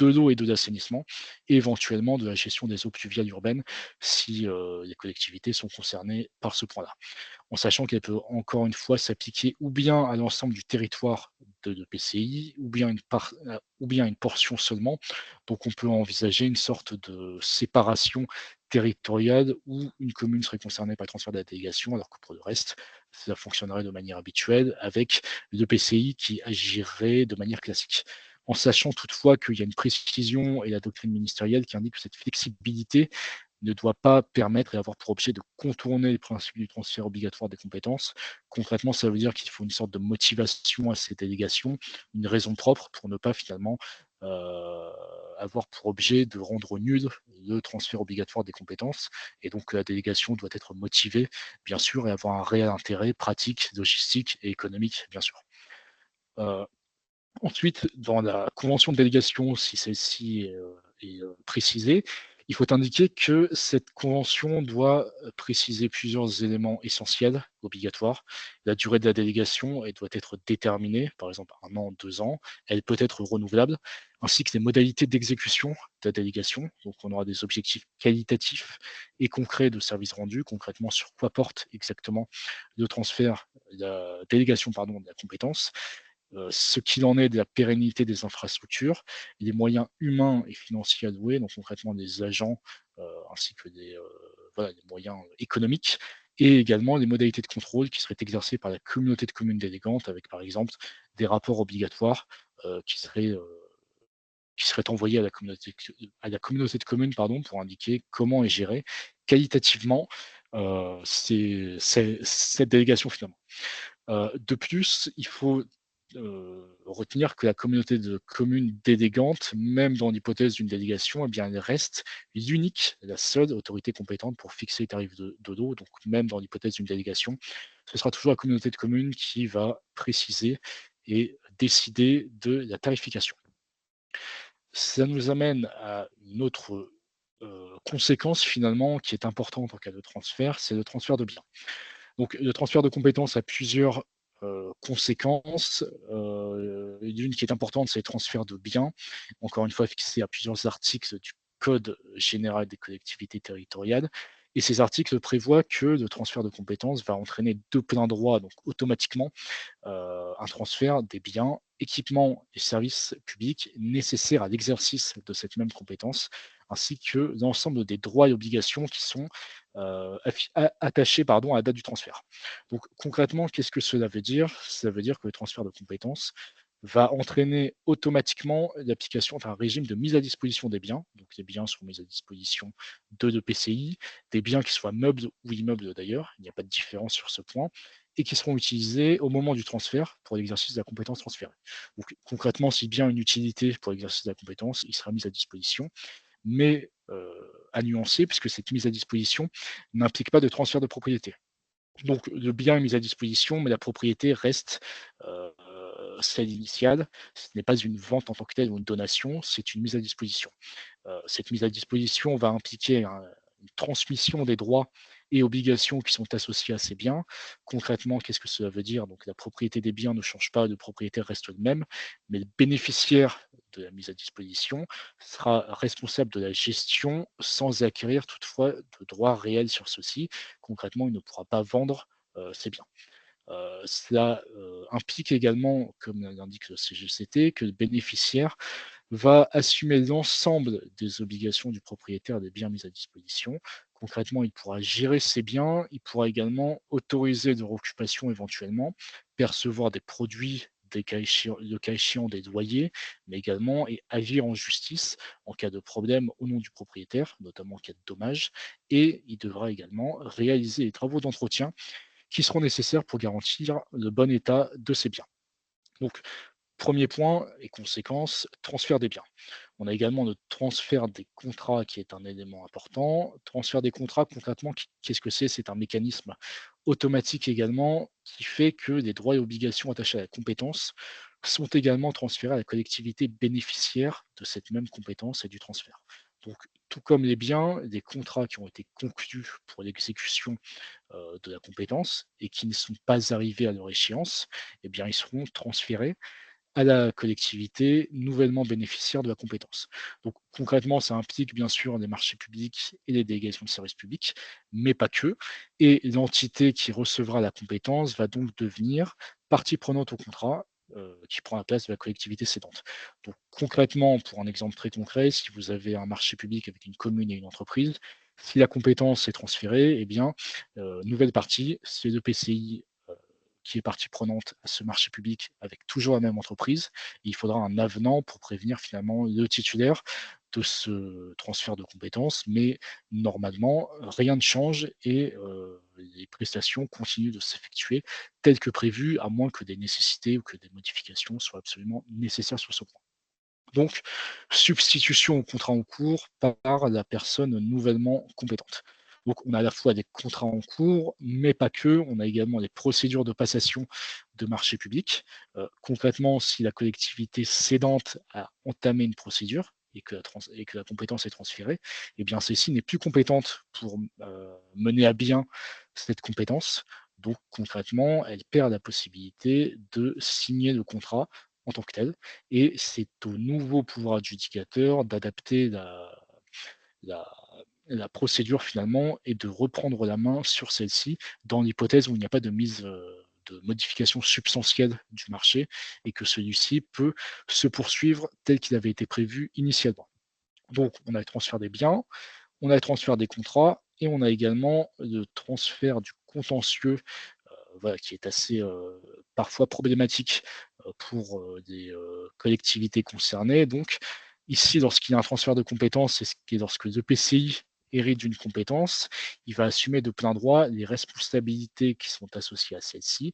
l'eau et de l'assainissement, et éventuellement de la gestion des eaux pluviales urbaines si les collectivités sont concernées par ce point-là. En sachant qu'elle peut encore une fois s'appliquer ou bien à l'ensemble du territoire de l'EPCI, ou bien une portion seulement. Donc on peut envisager une sorte de séparation territoriale où une commune serait concernée par le transfert de la délégation, alors que pour le reste, ça fonctionnerait de manière habituelle avec l'EPCI qui agirait de manière classique. En sachant toutefois qu'il y a une précision et la doctrine ministérielle qui indique que cette flexibilité ne doit pas permettre et avoir pour objet de contourner les principes du transfert obligatoire des compétences. Concrètement, ça veut dire qu'il faut une sorte de motivation à ces délégations, une raison propre pour ne pas finalement avoir pour objet de rendre nul le transfert obligatoire des compétences. Et donc la délégation doit être motivée, bien sûr, et avoir un réel intérêt pratique, logistique et économique, bien sûr. Euh, Ensuite, dans la convention de délégation, si celle-ci est précisée, il faut indiquer que cette convention doit préciser plusieurs éléments essentiels, obligatoires. La durée de la délégation, elle doit être déterminée, par exemple 1 an, 2 ans. Elle peut être renouvelable, ainsi que les modalités d'exécution de la délégation. Donc, on aura des objectifs qualitatifs et concrets de services rendus, concrètement sur quoi porte exactement le transfert, la délégation, pardon, de la compétence, ce qu'il en est de la pérennité des infrastructures, les moyens humains et financiers alloués, donc concrètement des agents, ainsi que des, voilà, des moyens économiques, et également les modalités de contrôle qui seraient exercées par la communauté de communes délégante avec, par exemple, des rapports obligatoires, qui seraient envoyés à la communauté de communes, pardon, pour indiquer comment est gérée qualitativement, cette délégation finalement. De plus, il faut, retenir que la communauté de communes délégante, même dans l'hypothèse d'une délégation, eh bien, elle reste l'unique, la seule autorité compétente pour fixer les tarifs de l'eau. Donc même dans l'hypothèse d'une délégation, ce sera toujours la communauté de communes qui va préciser et décider de la tarification. Ça nous amène à une autre, conséquence finalement qui est importante en cas de transfert, c'est le transfert de biens. Donc le transfert de compétences a plusieurs, conséquences, l'une qui est importante, c'est le transfert de biens, encore une fois fixé à plusieurs articles du Code général des collectivités territoriales et ces articles prévoient que le transfert de compétences va entraîner de plein droit, donc automatiquement, un transfert des biens, équipements et services publics nécessaires à l'exercice de cette même compétence, ainsi que l'ensemble des droits et obligations qui sont attachés pardon, à la date du transfert. Donc concrètement, qu'est-ce que cela veut dire? Ça veut dire que le transfert de compétences va entraîner automatiquement l'application d'un régime de mise à disposition des biens. Donc les biens sont mis à disposition de l'EPCI, des biens qui soient meubles ou immeubles d'ailleurs, il n'y a pas de différence sur ce point, et qui seront utilisés au moment du transfert pour l'exercice de la compétence transférée. Donc concrètement, si bien une utilité pour l'exercice de la compétence, il sera mis à disposition, mais à nuancer, puisque cette mise à disposition n'implique pas de transfert de propriété. Donc le bien est mis à disposition, mais la propriété reste, heu, celle initiale. Ce n'est pas une vente en tant que telle ou une donation, c'est une mise à disposition. Cette mise à disposition va impliquer une transmission des droits et obligations qui sont associés à ces biens. Concrètement, qu'est-ce que cela veut dire? Donc la propriété des biens ne change pas, le propriétaire reste le même, mais le bénéficiaire de la mise à disposition sera responsable de la gestion sans acquérir toutefois de droits réels sur ceux-ci. Concrètement, il ne pourra pas vendre, ses biens. Cela, implique également, comme l'indique le CGCT, que le bénéficiaire va assumer l'ensemble des obligations du propriétaire des biens mis à disposition. Concrètement, il pourra gérer ses biens, il pourra également autoriser leur occupation éventuellement, percevoir des produits, le cas échéant des loyers, mais également et agir en justice en cas de problème au nom du propriétaire, notamment en cas de dommages, et il devra également réaliser les travaux d'entretien qui seront nécessaires pour garantir le bon état de ces biens. Donc, premier point et conséquence, transfert des biens. On a également le transfert des contrats qui est un élément important. Transfert des contrats, concrètement, qu'est-ce que c'est? C'est un mécanisme automatique également qui fait que les droits et obligations attachés à la compétence sont également transférés à la collectivité bénéficiaire de cette même compétence et du transfert. Donc, tout comme les biens, les contrats qui ont été conclus pour l'exécution de la compétence et qui ne sont pas arrivés à leur échéance, eh bien, ils seront transférés à la collectivité nouvellement bénéficiaire de la compétence. Donc concrètement, ça implique bien sûr les marchés publics et les délégations de services publics, mais pas que. Et l'entité qui recevra la compétence va donc devenir partie prenante au contrat, qui prend la place de la collectivité cédante. Donc concrètement, pour un exemple très concret, si vous avez un marché public avec une commune et une entreprise, si la compétence est transférée, eh bien, nouvelle partie, c'est le PCI qui est partie prenante à ce marché public avec toujours la même entreprise. Et il faudra un avenant pour prévenir finalement le titulaire de ce transfert de compétences, mais normalement, rien ne change et les prestations continuent de s'effectuer telles que prévues, à moins que des nécessités ou que des modifications soient absolument nécessaires sur ce point. Donc, substitution au contrat en cours par la personne nouvellement compétente. Donc, on a à la fois des contrats en cours, mais pas que. On a également des procédures de passation de marché public. Concrètement, si la collectivité cédante a entamé une procédure et que la compétence est transférée, eh bien, celle-ci n'est plus compétente pour mener à bien cette compétence. Donc, concrètement, elle perd la possibilité de signer le contrat en tant que tel et c'est au nouveau pouvoir adjudicateur d'adapter la la procédure finalement et de reprendre la main sur celle-ci dans l'hypothèse où il n'y a pas de mise, de modification substantielle du marché et que celui-ci peut se poursuivre tel qu'il avait été prévu initialement. Donc on a le transfert des biens, on a le transfert des contrats et on a également le transfert du contentieux, voilà, qui est assez, parfois problématique, pour, des, collectivités concernées. Donc ici, lorsqu'il y a un transfert de compétences, c'est ce qui est lorsque l'EPCI hérite d'une compétence, il va assumer de plein droit les responsabilités qui sont associées à celle-ci.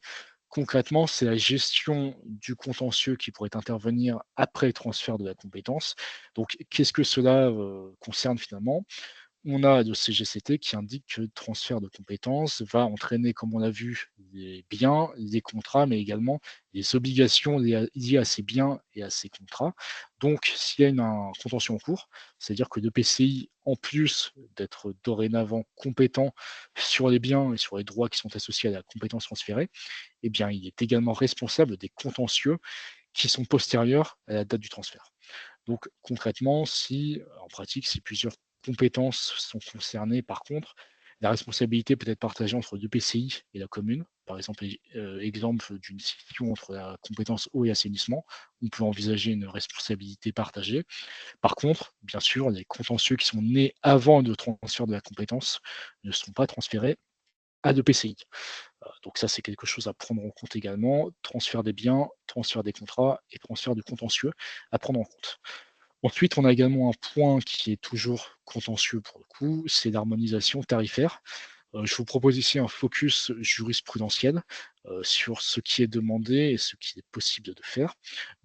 Concrètement, c'est la gestion du contentieux qui pourrait intervenir après le transfert de la compétence. Donc qu'est-ce que cela, concerne finalement? On a le CGCT qui indique que le transfert de compétences va entraîner, comme on l'a vu, les biens, les contrats, mais également les obligations liées à ces biens et à ces contrats. Donc, s'il y a un contentieux en cours, c'est-à-dire que l'EPCI, en plus d'être dorénavant compétent sur les biens et sur les droits qui sont associés à la compétence transférée, eh bien, il est également responsable des contentieux qui sont postérieurs à la date du transfert. Donc concrètement, si, en pratique, si plusieurs compétences sont concernées, par contre, la responsabilité peut être partagée entre 2 PCI et la commune. Par exemple, exemple d'une scission entre la compétence eau et assainissement, on peut envisager une responsabilité partagée. Par contre, bien sûr, les contentieux qui sont nés avant le transfert de la compétence ne sont pas transférés à 2 PCI. Donc ça, c'est quelque chose à prendre en compte également. Transfert des biens, transfert des contrats et transfert du contentieux à prendre en compte. Ensuite, on a également un point qui est toujours contentieux pour le coup, c'est l'harmonisation tarifaire. Je vous propose ici un focus jurisprudentiel, sur ce qui est demandé et ce qui est possible de faire.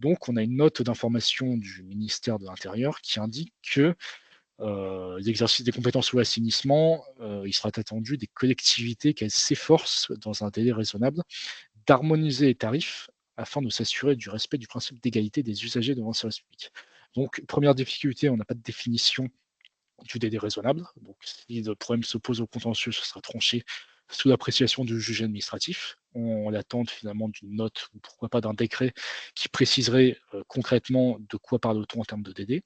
Donc on a une note d'information du ministère de l'Intérieur qui indique que, l'exercice des compétences ou assainissement, il sera attendu des collectivités qu'elles s'efforcent, dans un délai raisonnable, d'harmoniser les tarifs afin de s'assurer du respect du principe d'égalité des usagers devant le service public. Donc, première difficulté, on n'a pas de définition du délai raisonnable. Donc, si le problème se pose au contentieux, ce sera tranché sous l'appréciation du juge administratif, en l'attente finalement d'une note ou pourquoi pas d'un décret qui préciserait concrètement de quoi parle-t-on en termes de délai,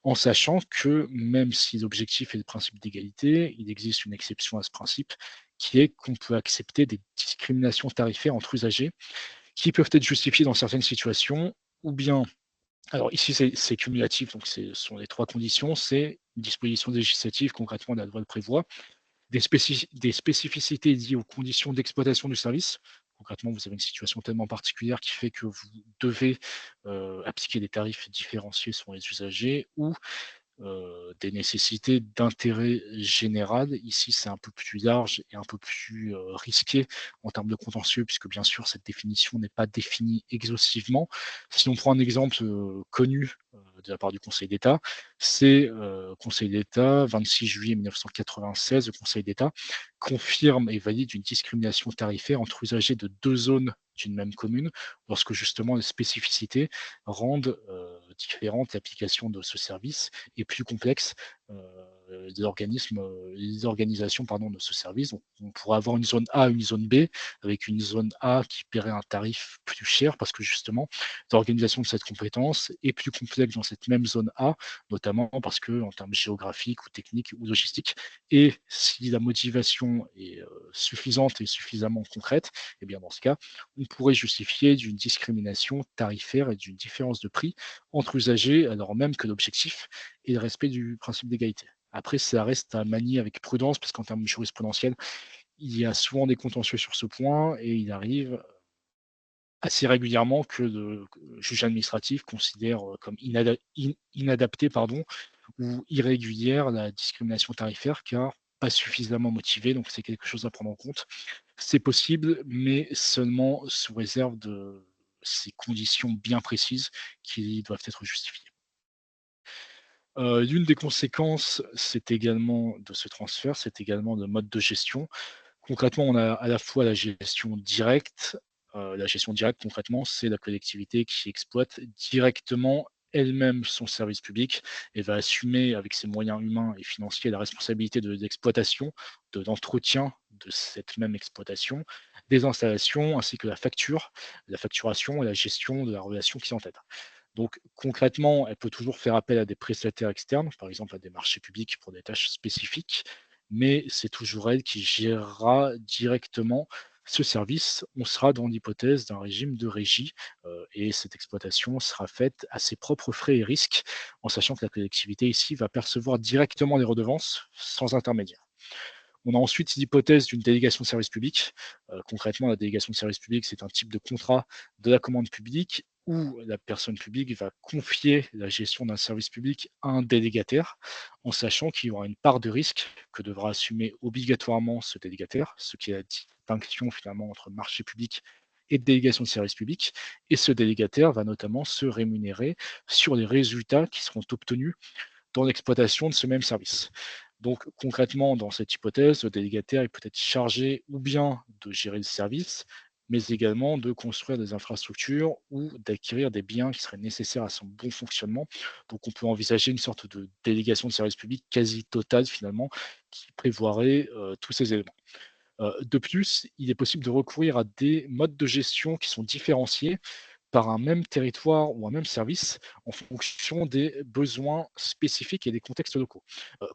en sachant que même si l'objectif est le principe d'égalité, il existe une exception à ce principe qui est qu'on peut accepter des discriminations tarifaires entre usagers qui peuvent être justifiés dans certaines situations ou bien alors ici c'est cumulatif, donc ce sont les 3 conditions, c'est une disposition législative, concrètement la loi le prévoit, des spécificités liées aux conditions d'exploitation du service. Concrètement, vous avez une situation tellement particulière qui fait que vous devez, appliquer des tarifs différenciés selon les usagers ou des nécessités d'intérêt général. Ici, c'est un peu plus large et un peu plus, risqué en termes de contentieux puisque bien sûr cette définition n'est pas définie exhaustivement. Si on prend un exemple, connu, de la part du Conseil d'État, c'est, Conseil d'État, 26 juillet 1996, le Conseil d'État confirme et valide une discrimination tarifaire entre usagers de 2 zones d'une même commune, lorsque justement les spécificités rendent, différente l'application de ce service et plus complexe, les organisations pardon, de ce service. Donc, on pourrait avoir une zone A, une zone B, avec une zone A qui paierait un tarif plus cher parce que justement, l'organisation de cette compétence est plus complexe dans cette même zone A, notamment parce que en termes géographiques ou techniques ou logistiques. Et si la motivation est suffisante et suffisamment concrète, et bien dans ce cas, on pourrait justifier d'une discrimination tarifaire et d'une différence de prix entre usagers, alors même que l'objectif est le respect du principe d'égalité. Après, ça reste à manier avec prudence, parce qu'en termes jurisprudentiels, il y a souvent des contentieux sur ce point, et il arrive assez régulièrement que le juge administratif considère comme inadapté pardon, ou irrégulière la discrimination tarifaire, car pas suffisamment motivée, donc c'est quelque chose à prendre en compte. C'est possible, mais seulement sous réserve de ces conditions bien précises qui doivent être justifiées. L'une des conséquences, c'est également de ce transfert, c'est également le mode de gestion. Concrètement, on a à la fois la gestion directe. La gestion directe concrètement, c'est la collectivité qui exploite directement elle-même son service public et va assumer avec ses moyens humains et financiers la responsabilité de l'exploitation, de l'entretien de cette même exploitation, des installations ainsi que la facturation et la gestion de la relation clientèle. Donc concrètement, elle peut toujours faire appel à des prestataires externes, par exemple à des marchés publics pour des tâches spécifiques, mais c'est toujours elle qui gérera directement ce service. On sera dans l'hypothèse d'un régime de régie, et cette exploitation sera faite à ses propres frais et risques, en sachant que la collectivité ici va percevoir directement les redevances sans intermédiaire. On a ensuite l'hypothèse d'une délégation de service public. Concrètement, la délégation de service public, c'est un type de contrat de la commande publique où la personne publique va confier la gestion d'un service public à un délégataire, en sachant qu'il y aura une part de risque que devra assumer obligatoirement ce délégataire, ce qui est la distinction finalement entre marché public et délégation de service public. Et ce délégataire va notamment se rémunérer sur les résultats qui seront obtenus dans l'exploitation de ce même service. Donc concrètement, dans cette hypothèse, le délégataire est peut-être chargé ou bien de gérer le service, mais également de construire des infrastructures ou d'acquérir des biens qui seraient nécessaires à son bon fonctionnement. Donc on peut envisager une sorte de délégation de service public quasi totale finalement, qui prévoirait tous ces éléments. De plus, il est possible de recourir à des modes de gestion qui sont différenciés par un même territoire ou un même service en fonction des besoins spécifiques et des contextes locaux.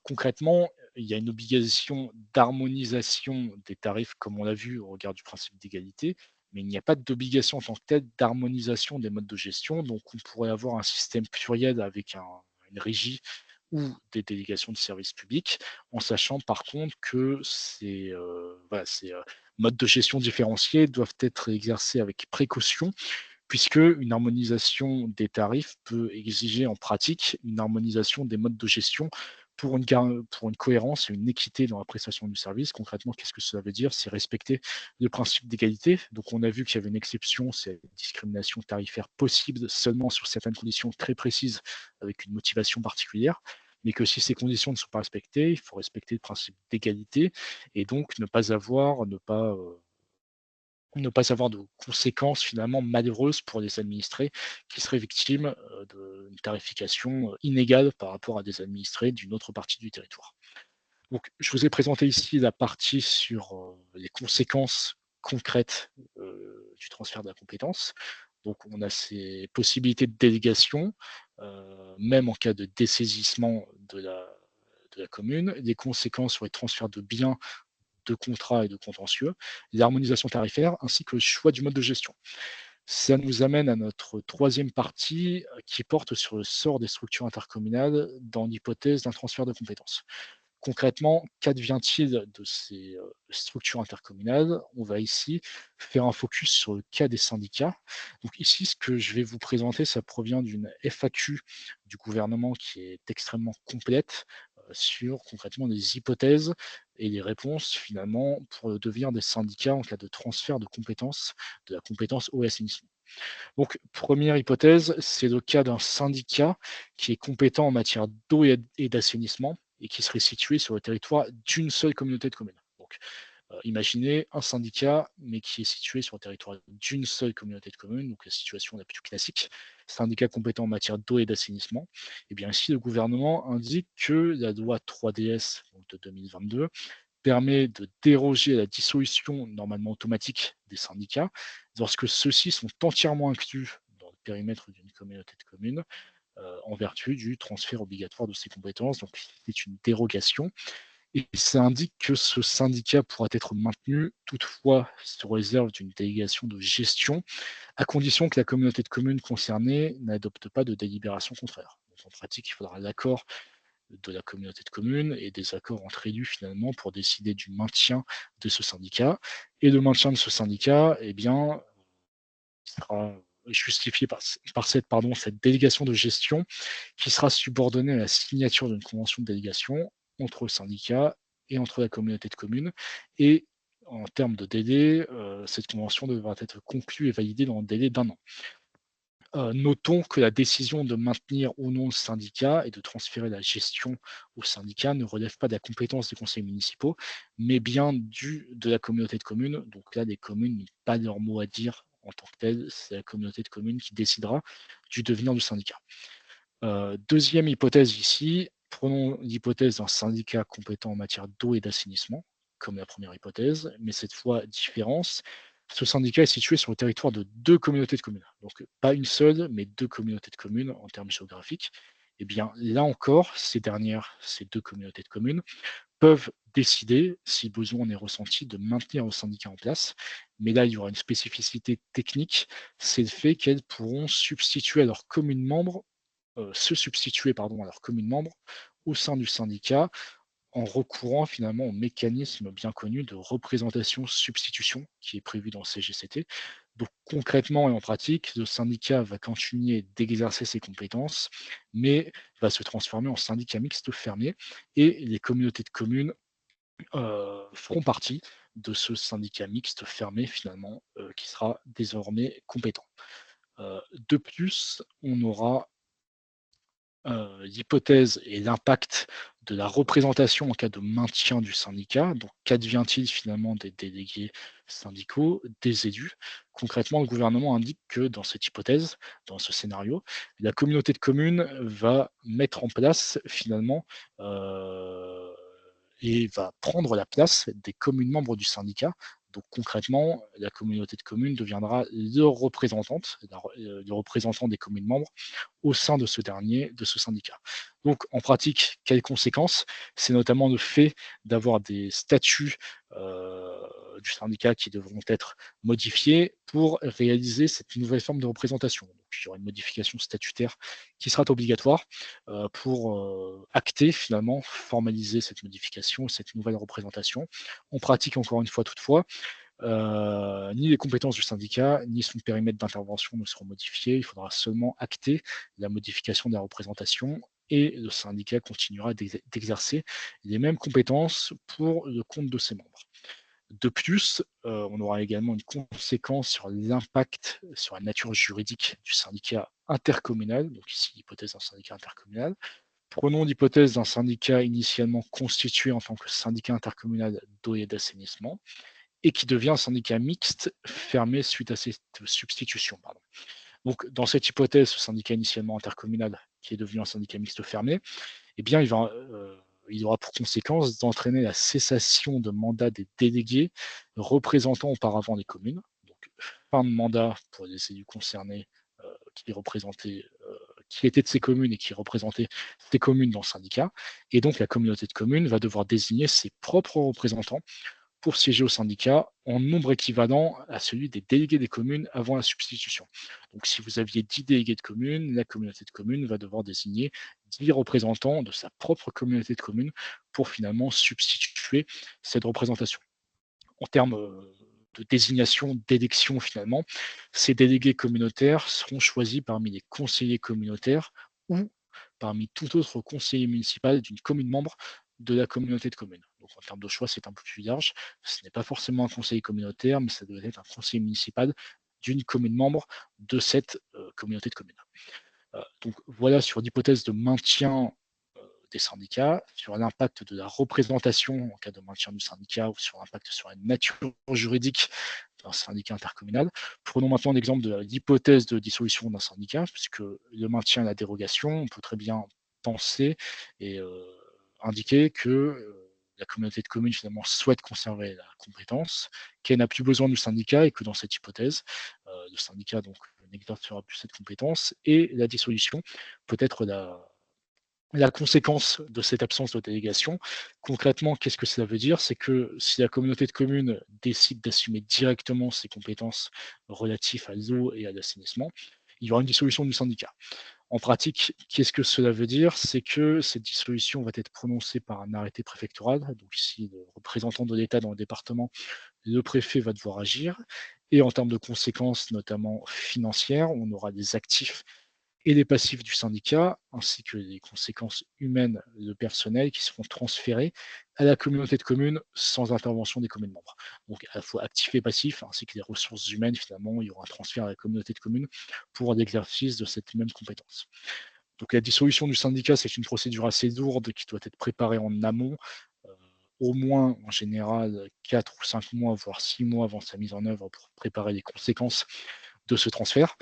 Concrètement, il y a une obligation d'harmonisation des tarifs, comme on l'a vu au regard du principe d'égalité, mais il n'y a pas d'obligation en tant que telle d'harmonisation des modes de gestion. Donc, on pourrait avoir un système pluriel avec une régie ou des délégations de services publics, en sachant par contre que ces modes de gestion différenciés doivent être exercés avec précaution puisque une harmonisation des tarifs peut exiger en pratique une harmonisation des modes de gestion pour une cohérence et une équité dans la prestation du service. Concrètement, qu'est-ce que cela veut dire? C'est respecter le principe d'égalité. Donc, on a vu qu'il y avait une exception, c'est la discrimination tarifaire possible seulement sur certaines conditions très précises avec une motivation particulière. Mais que si ces conditions ne sont pas respectées, il faut respecter le principe d'égalité et donc ne pas avoir de conséquences finalement malheureuses pour les administrés qui seraient victimes, d'une tarification, inégale par rapport à des administrés d'une autre partie du territoire. Donc je vous ai présenté ici la partie sur, les conséquences concrètes, du transfert de la compétence. Donc on a ces possibilités de délégation, même en cas de dessaisissement de la commune, les conséquences sur les transferts de biens, de contrats et de contentieux, l'harmonisation tarifaire ainsi que le choix du mode de gestion. Ça nous amène à notre troisième partie qui porte sur le sort des structures intercommunales dans l'hypothèse d'un transfert de compétences. Concrètement, qu'advient-il de ces structures intercommunales? On va ici faire un focus sur le cas des syndicats. Donc ici, ce que je vais vous présenter, ça provient d'une FAQ du gouvernement qui est extrêmement complète sur concrètement les hypothèses et les réponses finalement pour le devenir des syndicats en cas de transfert de la compétence eau et assainissement. Donc, première hypothèse, c'est le cas d'un syndicat qui est compétent en matière d'eau et d'assainissement et qui serait situé sur le territoire d'une seule communauté de communes. Donc, imaginez un syndicat, mais qui est situé sur le territoire d'une seule communauté de communes, donc la situation la plus classique. Syndicat compétent en matière d'eau et d'assainissement. Et bien ici, le gouvernement indique que la loi 3DS donc de 2022 permet de déroger à la dissolution normalement automatique des syndicats lorsque ceux-ci sont entièrement inclus dans le périmètre d'une communauté de communes en vertu du transfert obligatoire de ces compétences. Donc c'est une dérogation et ça indique que ce syndicat pourra être maintenu toutefois sous réserve d'une délégation de gestion à condition que la communauté de communes concernée n'adopte pas de délibération contraire. Donc, en pratique, il faudra l'accord de la communauté de communes et des accords entre élus finalement pour décider du maintien de ce syndicat. Et le maintien de ce syndicat, eh bien, sera justifié cette délégation de gestion qui sera subordonnée à la signature d'une convention de délégation entre le syndicat et entre la communauté de communes. Et en termes de délai, cette convention devra être conclue et validée dans un délai d'un an. Notons que la décision de maintenir ou non le syndicat et de transférer la gestion au syndicat ne relève pas de la compétence des conseils municipaux, mais bien de la communauté de communes. Donc là, les communes n'ont pas leur mot à dire en tant que telles, c'est la communauté de communes qui décidera du devenir du syndicat. Deuxième hypothèse ici, prenons l'hypothèse d'un syndicat compétent en matière d'eau et d'assainissement, comme la première hypothèse, mais cette fois différence. Ce syndicat est situé sur le territoire de deux communautés de communes. Donc pas une seule, mais deux communautés de communes en termes géographiques. Eh bien, là encore, ces deux communautés de communes, peuvent décider, si besoin en est ressenti, de maintenir le syndicat en place. Mais là, il y aura une spécificité technique, c'est le fait qu'elles pourront se substituer pardon, à leurs communes membres au sein du syndicat en recourant finalement au mécanisme bien connu de représentation-substitution qui est prévu dans le CGCT. Donc concrètement et en pratique, le syndicat va continuer d'exercer ses compétences, mais va se transformer en syndicat mixte fermé et les communautés de communes feront partie de ce syndicat mixte fermé finalement, qui sera désormais compétent. De plus, on aura l'hypothèse et l'impact de la représentation en cas de maintien du syndicat. Donc, qu'advient-il finalement des délégués syndicaux, des élus? Concrètement, le gouvernement indique que dans cette hypothèse, dans ce scénario, la communauté de communes va mettre en place finalement euh, et va prendre la place des communes membres du syndicat. Donc concrètement, la communauté de communes deviendra leur représentante, le représentant des communes membres au sein de ce dernier, de ce syndicat. Donc, en pratique, quelles conséquences? C'est notamment le fait d'avoir des statuts du syndicat qui devront être modifiés pour réaliser cette nouvelle forme de représentation. Donc, il y aura une modification statutaire qui sera obligatoire pour acter finalement, formaliser cette modification, cette nouvelle représentation. En pratique, encore une fois, toutefois, ni les compétences du syndicat, ni son périmètre d'intervention ne seront modifiés. Il faudra seulement acter la modification de la représentation et le syndicat continuera d'exercer les mêmes compétences pour le compte de ses membres. De plus, on aura également une conséquence sur l'impact sur la nature juridique du syndicat intercommunal, donc ici l'hypothèse d'un syndicat intercommunal. Prenons l'hypothèse d'un syndicat initialement constitué en tant que syndicat intercommunal d'eau et d'assainissement et qui devient un syndicat mixte fermé suite à cette substitution. Pardon. Donc, dans cette hypothèse, ce syndicat initialement intercommunal, qui est devenu un syndicat mixte fermé, eh bien, il aura pour conséquence d'entraîner la cessation de mandat des délégués représentant auparavant les communes. Donc, fin de mandat pour les élus concernés qui représentaient, qui étaient de ces communes et qui représentaient ces communes dans le syndicat. Et donc, la communauté de communes va devoir désigner ses propres représentants pour siéger au syndicat en nombre équivalent à celui des délégués des communes avant la substitution. Donc si vous aviez 10 délégués de communes, la communauté de communes va devoir désigner 10 représentants de sa propre communauté de communes pour finalement substituer cette représentation. En termes de désignation, d'élection finalement, ces délégués communautaires seront choisis parmi les conseillers communautaires ou parmi tout autre conseiller municipal d'une commune membre de la communauté de communes. Donc en termes de choix, c'est un peu plus large. Ce n'est pas forcément un conseiller communautaire, mais ça doit être un conseiller municipal d'une commune membre de cette communauté de communes. Donc voilà sur l'hypothèse de maintien des syndicats, sur l'impact de la représentation en cas de maintien du syndicat ou sur l'impact sur la nature juridique d'un syndicat intercommunal. Prenons maintenant l'exemple de l'hypothèse de dissolution d'un syndicat, puisque le maintien et la dérogation, on peut très bien penser et indiquer que la communauté de communes finalement souhaite conserver la compétence, qu'elle n'a plus besoin du syndicat et que dans cette hypothèse, le syndicat donc n'exercera plus cette compétence et la dissolution peut être la conséquence de cette absence de délégation. Concrètement, qu'est-ce que cela veut dire? C'est que si la communauté de communes décide d'assumer directement ses compétences relatives à l'eau et à l'assainissement, il y aura une dissolution du syndicat. En pratique, qu'est-ce que cela veut dire? C'est que cette dissolution va être prononcée par un arrêté préfectoral. Donc ici, le représentant de l'État dans le département, le préfet va devoir agir. Et en termes de conséquences, notamment financières, on aura des actifs et les passifs du syndicat, ainsi que les conséquences humaines de personnel qui seront transférées à la communauté de communes sans intervention des communes membres. Donc à la fois actifs et passifs, ainsi que les ressources humaines, finalement, il y aura un transfert à la communauté de communes pour l'exercice de cette même compétence. Donc la dissolution du syndicat, c'est une procédure assez lourde qui doit être préparée en amont, euh, au moins en général 4 ou 5 mois, voire 6 mois avant sa mise en œuvre pour préparer les conséquences de ce transfert,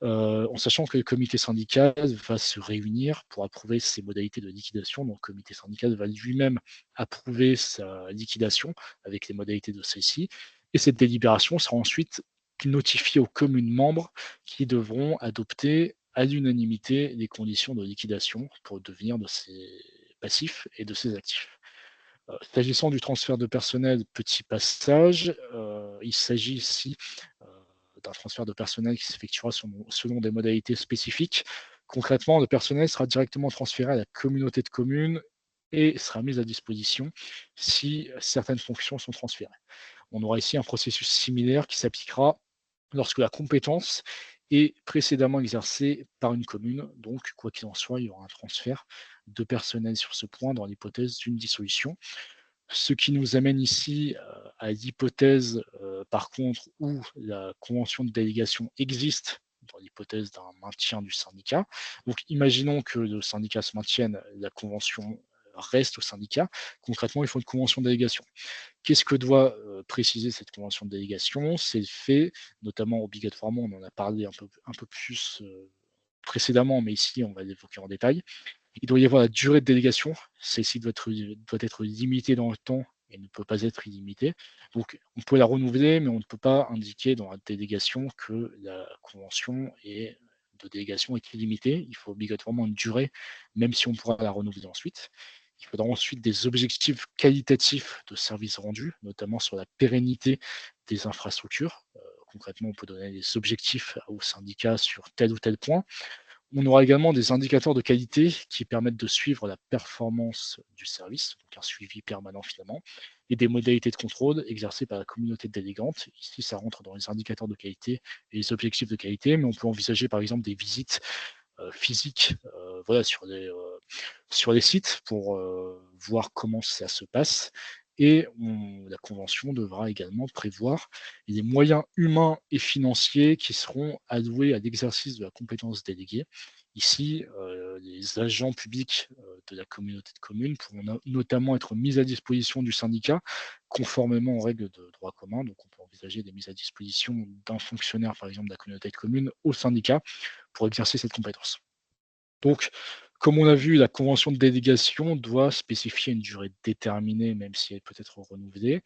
en sachant que le comité syndical va se réunir pour approuver ses modalités de liquidation. Donc, le comité syndical va lui-même approuver sa liquidation avec les modalités de celle-ci. Et cette délibération sera ensuite notifiée aux communes membres qui devront adopter à l'unanimité les conditions de liquidation pour le devenir de ces passifs et de ces actifs. S'agissant du transfert de personnel, petit passage, il s'agit ici euh, d'un transfert de personnel qui s'effectuera selon des modalités spécifiques. Concrètement, le personnel sera directement transféré à la communauté de communes et sera mise à disposition si certaines fonctions sont transférées. On aura ici un processus similaire qui s'appliquera lorsque la compétence est précédemment exercée par une commune. Donc, quoi qu'il en soit, il y aura un transfert de personnel sur ce point dans l'hypothèse d'une dissolution. Ce qui nous amène ici à l'hypothèse, par contre, où la convention de délégation existe, dans l'hypothèse d'un maintien du syndicat. Donc, imaginons que le syndicat se maintienne, la convention reste au syndicat. Concrètement, il faut une convention de délégation. Qu'est-ce que doit préciser cette convention de délégation? C'est le fait, notamment obligatoirement, on en a parlé un peu plus précédemment, mais ici on va l'évoquer en détail. Il doit y avoir la durée de délégation. Celle-ci doit être limitée dans le temps et ne peut pas être illimitée. Donc, on peut la renouveler, mais on ne peut pas indiquer dans la délégation que la convention de délégation est illimitée. Il faut obligatoirement une durée, même si on pourra la renouveler ensuite. Il faudra ensuite des objectifs qualitatifs de services rendus, notamment sur la pérennité des infrastructures. Concrètement, on peut donner des objectifs aux syndicats sur tel ou tel point. On aura également des indicateurs de qualité qui permettent de suivre la performance du service, donc un suivi permanent finalement, et des modalités de contrôle exercées par la communauté délégante. Ici, ça rentre dans les indicateurs de qualité et les objectifs de qualité, mais on peut envisager par exemple des visites physiques voilà, sur les sites pour voir comment ça se passe. Et la convention devra également prévoir les moyens humains et financiers qui seront alloués à l'exercice de la compétence déléguée. Ici, les agents publics de la communauté de communes pourront notamment être mis à disposition du syndicat conformément aux règles de droit commun. Donc on peut envisager des mises à disposition d'un fonctionnaire, par exemple, de la communauté de communes au syndicat pour exercer cette compétence. Donc, comme on a vu, la convention de délégation doit spécifier une durée déterminée, même si elle peut être renouvelée,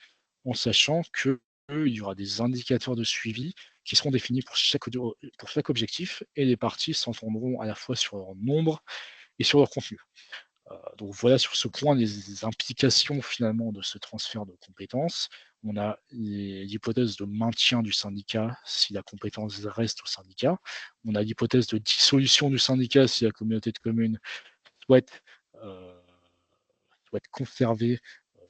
en sachant qu'il y aura des indicateurs de suivi qui seront définis pour chaque objectif et les parties s'entendront à la fois sur leur nombre et sur leur contenu. Donc voilà sur ce point les implications finalement de ce transfert de compétences. On a l'hypothèse de maintien du syndicat si la compétence reste au syndicat. On a l'hypothèse de dissolution du syndicat si la communauté de communes souhaite, heu, souhaite conserver,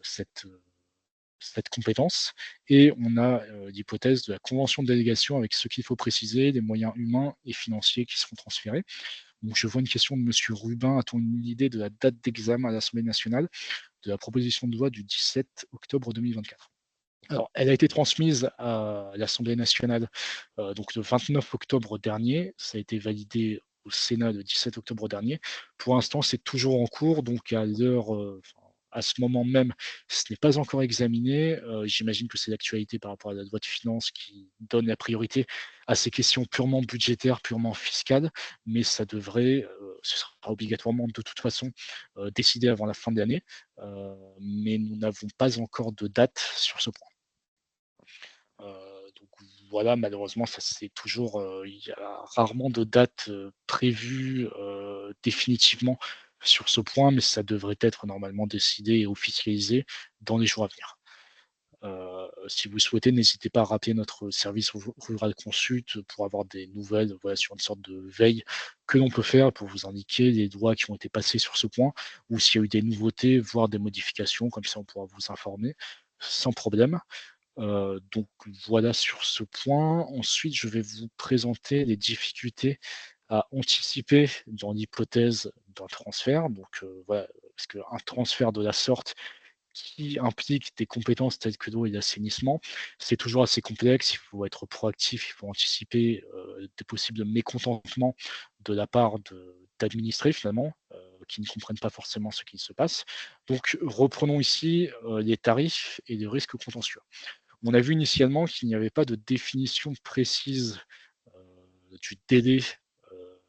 cette compétence et on a, l'hypothèse de la convention de délégation avec ce qu'il faut préciser, les moyens humains et financiers qui seront transférés. Donc je vois une question de monsieur Rubin. A-t-on une idée de la date d'examen à l'Assemblée nationale de la proposition de loi du 17 octobre 2024? Alors, elle a été transmise à l'Assemblée nationale, donc le 29 octobre dernier. Ça a été validé au Sénat le 17 octobre dernier. Pour l'instant, c'est toujours en cours, donc à l'heure, enfin, à ce moment même, ce n'est pas encore examiné. J'imagine que c'est l'actualité par rapport à la loi de finances qui donne la priorité à ces questions purement budgétaires, purement fiscales, mais ça devrait, ce sera obligatoirement de toute façon, décidé avant la fin de l'année, mais nous n'avons pas encore de date sur ce point. Donc voilà, malheureusement, ça c'est toujours, il y a rarement de date, prévue, définitivement sur ce point, mais ça devrait être normalement décidé et officialisé dans les jours à venir. Si vous souhaitez, n'hésitez pas à rappeler notre service rural consult pour avoir des nouvelles, voilà, sur une sorte de veille que l'on peut faire pour vous indiquer les lois qui ont été passées sur ce point ou s'il y a eu des nouveautés, voire des modifications, comme ça on pourra vous informer sans problème. Donc voilà sur ce point. Ensuite, je vais vous présenter les difficultés à anticiper dans l'hypothèse d'un transfert. Donc voilà, parce qu'un transfert de la sorte qui implique des compétences telles que l'eau et l'assainissement, c'est toujours assez complexe. Il faut être proactif, il faut anticiper, des possibles mécontentements de la part d'administrés finalement, qui ne comprennent pas forcément ce qui se passe. Donc reprenons ici, les tarifs et les risques contentieux. On a vu initialement qu'il n'y avait pas de définition précise, du délai, heu,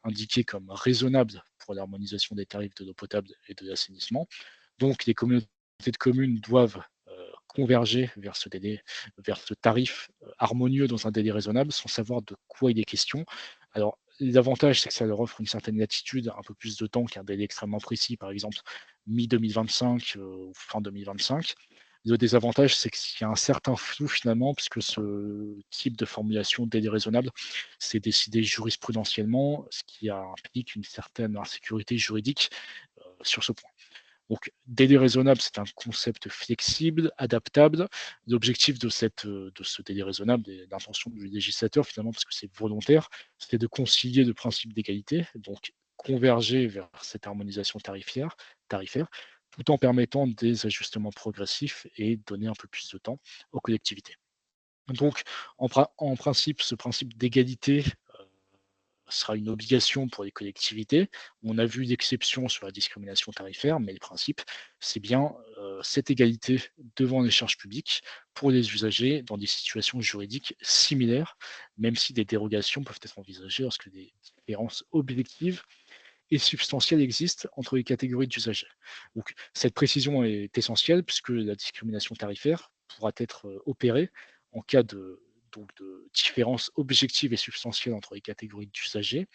indiqué comme raisonnable pour l'harmonisation des tarifs de l'eau potable et de l'assainissement. Donc les communautés de communes doivent, converger vers ce délai, vers ce tarif, harmonieux dans un délai raisonnable, sans savoir de quoi il est question. Alors l'avantage, c'est que ça leur offre une certaine latitude, un peu plus de temps qu'un délai extrêmement précis, par exemple mi-2025, ou fin 2025. Le désavantage, c'est qu'il y a un certain flou finalement, puisque ce type de formulation délai raisonnable, c'est décidé jurisprudentiellement, ce qui implique une certaine insécurité juridique, sur ce point. Donc, délai raisonnable, c'est un concept flexible, adaptable. L'objectif de ce délai raisonnable et l'intention du législateur, finalement, parce que c'est volontaire, c'est de concilier le principe d'égalité, donc converger vers cette harmonisation tarifaire, tout en permettant des ajustements progressifs et donner un peu plus de temps aux collectivités. Donc, en principe, ce principe d'égalité sera une obligation pour les collectivités. On a vu d'exceptions sur la discrimination tarifaire, mais le principe, c'est bien cette égalité devant les charges publiques pour les usagers dans des situations juridiques similaires, même si des dérogations peuvent être envisagées lorsque des différences objectives et substantielles existent entre les catégories d'usagers. Donc, cette précision est essentielle puisque la discrimination tarifaire pourra être opérée en cas de différences objectives et substantielles entre les catégories d'usagers,